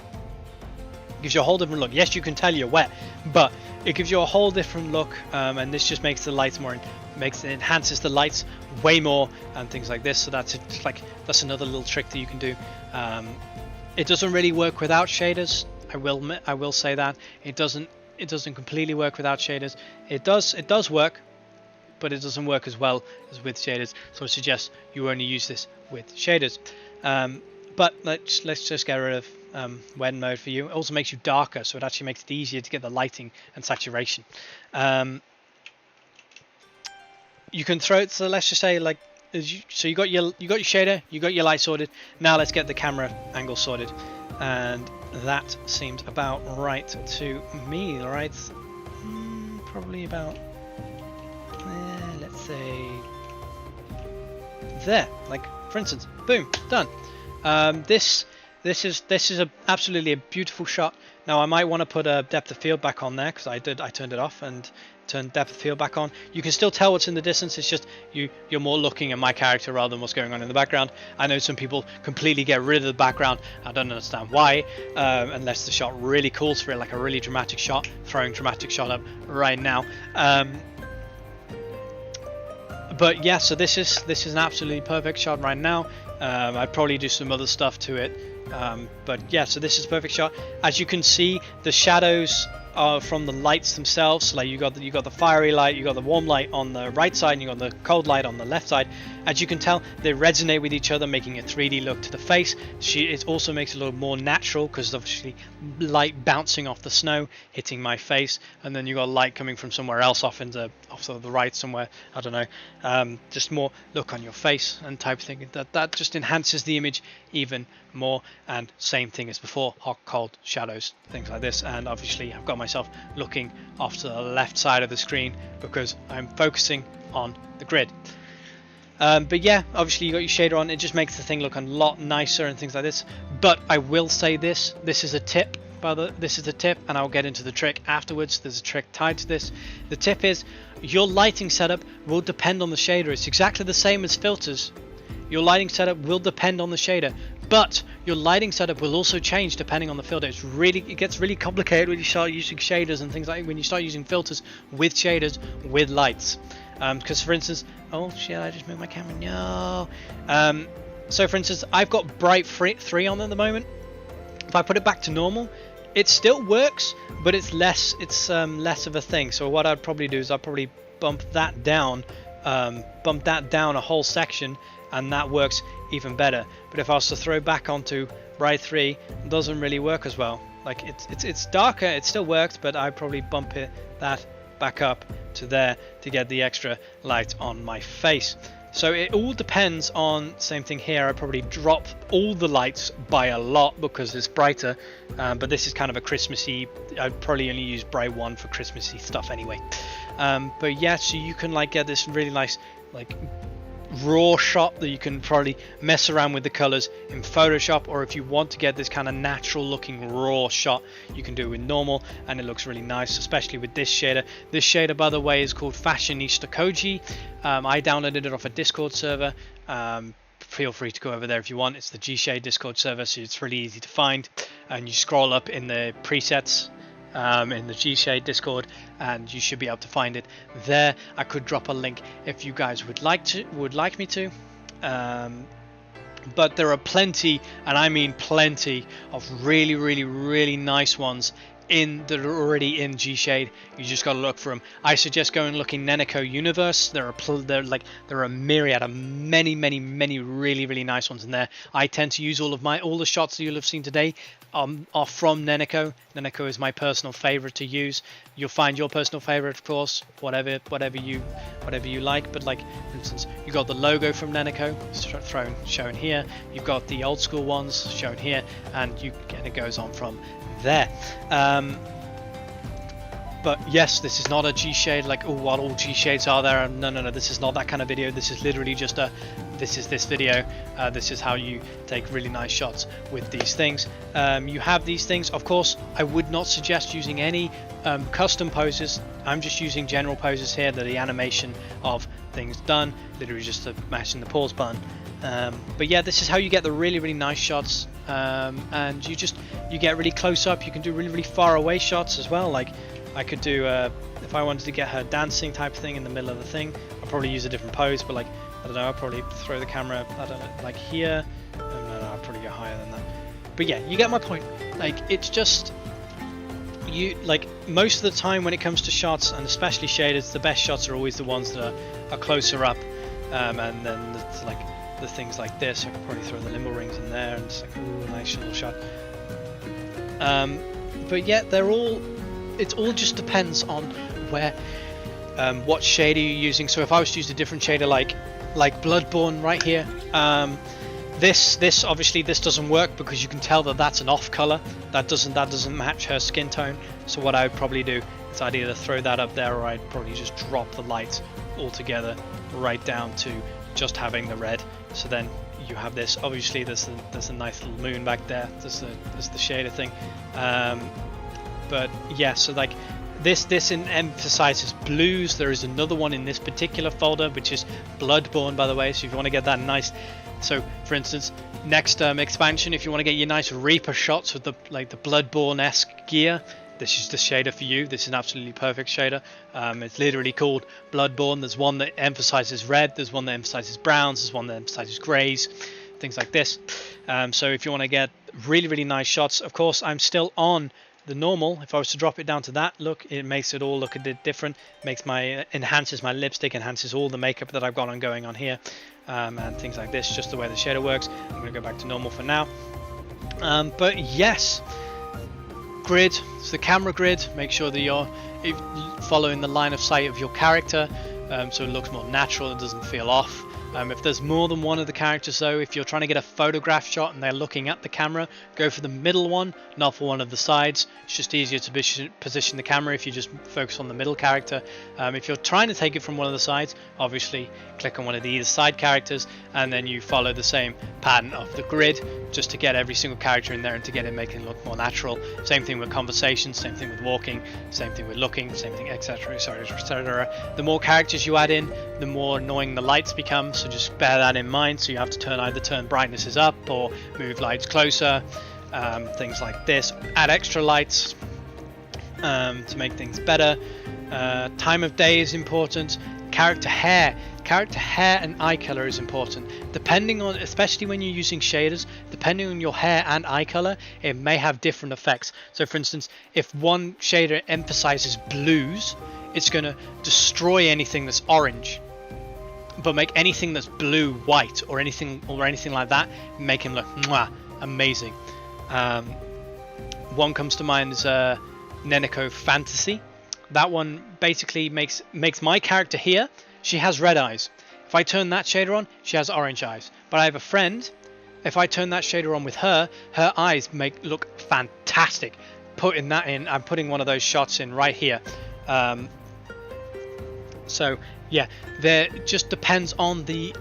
It gives you a whole different look. Yes, you can tell you're wet, but it gives you a whole different look, and this just makes the lights more, enhances the lights way more and things like this. So that's another little trick that you can do. It doesn't really work without shaders. I will say that it doesn't completely work without shaders. It does work, but it doesn't work as well as with shaders, so I suggest you only use this with shaders. But let's just get rid of wet mode for you. It also makes you darker, so it actually makes it easier to get the lighting and saturation. You can throw it, so let's just say like, so you got your shader, you got your light sorted. Now let's get the camera angle sorted, and that seems about right to me, right? Probably about let's say there, like for instance, boom, done. This is absolutely a beautiful shot. Now I might want to put a depth of field back on there, because I turned it off and turned depth of field back on. You can still tell what's in the distance. It's just you're more looking at my character rather than what's going on in the background. I know some people completely get rid of the background. I don't understand why, unless the shot really calls for it, like a really dramatic shot. Throwing dramatic shot up right now. But yeah, so this is an absolutely perfect shot right now. I'd probably do some other stuff to it, but yeah, so this is a perfect shot. As you can see, the shadows are from the lights themselves. Like you got the fiery light, you got the warm light on the right side, and you got the cold light on the left side. As you can tell, they resonate with each other, making a 3D look to the face. It also makes it a little more natural, because obviously light bouncing off the snow, hitting my face, and then you got light coming from somewhere else off to the right somewhere. I don't know, just more look on your face and type of thing. That just enhances the image even more. And same thing as before, hot, cold, shadows, things like this. And obviously I've got myself looking off to the left side of the screen because I'm focusing on the grid. But yeah, obviously you got your shader on. It just makes the thing look a lot nicer and things like this. But I will say this is a tip. This is a tip, and I'll get into the trick afterwards. There's a trick tied to this. The tip is your lighting setup will depend on the shader. It's exactly the same as filters. Your lighting setup will depend on the shader, but your lighting setup will also change depending on the filter. It gets really complicated when you start using shaders and things like when you start using filters with shaders with lights. Because for instance, oh shit, I just moved my camera. No. So for instance, I've got bright 3 on at the moment. If I put it back to normal, it still works, but it's less of a thing. So what I'd probably do is I'd probably bump that down a whole section, and that works even better. But if I was to throw back onto bright 3, it doesn't really work as well. Like it's darker, it still works, but I probably bump that back up to there to get the extra light on my face. So it all depends on, same thing here, I probably drop all the lights by a lot because it's brighter, but this is kind of a Christmassy, I'd probably only use bright 1 for Christmassy stuff anyway. But yeah, so you can like get this really nice like raw shot that you can probably mess around with the colors in Photoshop, or if you want to get this kind of natural looking raw shot, you can do it with normal, and it looks really nice, especially with this shader. This shader, by the way, is called Fashionista Koji. I downloaded it off a Discord server. Feel free to go over there if you want. It's the Gshade Discord server, so it's really easy to find, and you scroll up in the presets in the Gshade Discord, and you should be able to find it there. I could drop a link if you guys would like me to, but there are plenty, and I mean plenty, of really nice ones that are already in Gshade. You just got to look for them. I suggest going looking Neneko Universe. There are a myriad of many really nice ones in there. I tend to use all the shots that you'll have seen today are from Neneko. Neneko is my personal favorite to use. You'll find your personal favorite, of course, whatever you like. But like for instance, you got the logo from Neneko shown here. You've got the old school ones shown here, and it goes on from there. But yes, this is not a Gshade like, oh, what all Gshades are there. No, this is not that kind of video. This is literally just this video. This is how you take really nice shots with these things. You have these things. Of course, I would not suggest using any custom poses. I'm just using general poses here, that the animation of things done, literally just mashing the pause button. But yeah, this is how you get the really nice shots, and you get really close up. You can do really far away shots as well. Like I could do if I wanted to get her dancing type thing in the middle of the thing, I'll probably use a different pose, but like I don't know, I'll probably throw the camera, I don't know, like here. No, I'll probably go higher than that. But yeah, you get my point. Like it's just you like most of the time when it comes to shots, and especially shaders, the best shots are always the ones that are closer up, and then it's like the things like this. I could probably throw the limbo rings in there, and it's like, ooh, nice little shot. But yeah, it all just depends on where, what shader you're using. So if I was to use a different shader like Bloodborne right here, this obviously this doesn't work because you can tell that that's an off color. That doesn't match her skin tone. So what I would probably do is I'd either throw that up there, or I'd probably just drop the lights altogether right down to just having the red. So then you have this. Obviously there's a nice little moon back there. There's the shader thing. But yeah, so like this emphasizes blues. There is another one in this particular folder which is Bloodborne, by the way. So if you want to get that nice, so for instance, next expansion, if you want to get your nice Reaper shots with the Bloodborne-esque gear, this is the shader for you. This is an absolutely perfect shader. It's literally called Bloodborne. There's one that emphasizes red, there's one that emphasizes browns, there's one that emphasizes grays, things like this. So if you want to get really nice shots, of course I'm still on the normal. If I was to drop it down to that, look, it makes it all look a bit different. Enhances my lipstick, enhances all the makeup that I've got on going on here, and things like this, just the way the shader works. I'm going to go back to normal for now. But yes, grid, it's the camera grid. Make sure that you're following the line of sight of your character, so it looks more natural, it doesn't feel off. If there's more than one of the characters though, if you're trying to get a photograph shot and they're looking at the camera, go for the middle one, not for one of the sides. It's just easier to position the camera if you just focus on the middle character. If you're trying to take it from one of the sides, obviously click on one of the either side characters, and then you follow the same pattern of the grid just to get every single character in there and to get it making it look more natural. Same thing with conversations, same thing with walking, same thing with looking, same thing, etc. etc. The more characters you add in, the more annoying the lights become. So just bear that in mind. So you have to either turn brightnesses up or move lights closer, things like this. Add extra lights to make things better. Time of day is important. Character hair and eye color is important. Depending on, especially when you're using shaders, depending on your hair and eye color, it may have different effects. So for instance, if one shader emphasizes blues, it's going to destroy anything that's orange, but make anything that's blue white, or anything like that, make him look amazing. One comes to mind is Neneko Fantasy. That one basically makes my character here, she has red eyes. If I turn that shader on, she has orange eyes. But I have a friend, if I turn that shader on with her eyes look fantastic. I'm putting one of those shots in right here. So yeah, there just depends on the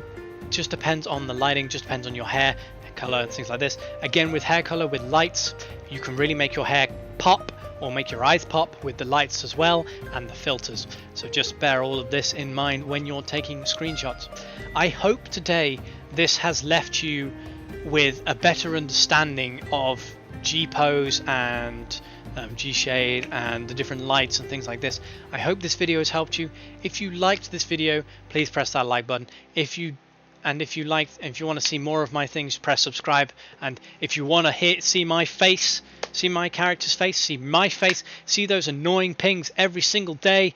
lighting, just depends on your hair color and things like this. Again, with hair color, with lights, you can really make your hair pop or make your eyes pop with the lights as well, and the filters. So just bear all of this in mind when you're taking screenshots. I hope today this has left you with a better understanding of Gpose and G-shade and the different lights and things like this. I hope this video has helped you. If you liked this video, please press that like button. If you want to see more of my things, press subscribe. And if you want to see my face, see my character's face, see my face, see those annoying pings every single day,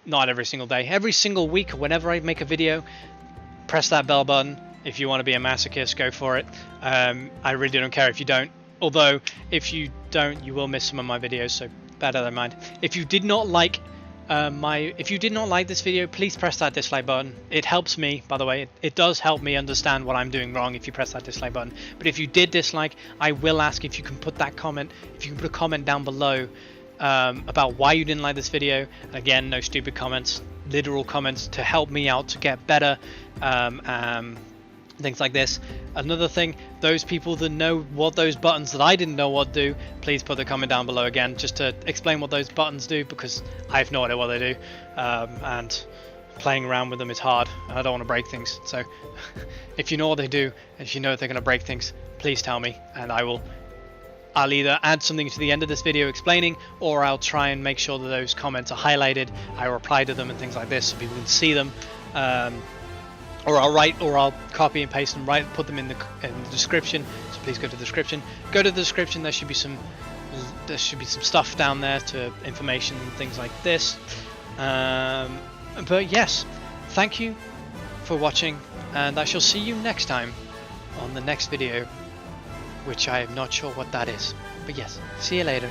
not every single day, every single week, whenever I make a video, press that bell button. If you want to be a masochist, go for it. I really don't care if you don't. Although, if you don't, you will miss some of my videos, so bear that in mind. If you did not like this video, please press that dislike button. It helps me, by the way. It does help me understand what I'm doing wrong if you press that dislike button. But if you did dislike, I will ask if you can put a comment down below about why you didn't like this video. And again, no stupid comments, literal comments to help me out to get better. Things like this. Another thing, those people that know what those buttons that I didn't know what do, please put the comment down below again, just to explain what those buttons do, because I have no idea what they do, and playing around with them is hard, and I don't want to break things. So if you know what they do, if you know they're going to break things, please tell me, and I'll either add something to the end of this video explaining, or I'll try and make sure that those comments are highlighted. I reply to them and things like this so people can see them. Or I'll copy and paste and put them in the description. So please go to the description. Go to the description. There should be some there should be some stuff down there to information and things like this. But yes, thank you for watching, and I shall see you next time on the next video, which I am not sure what that is. But yes, see you later.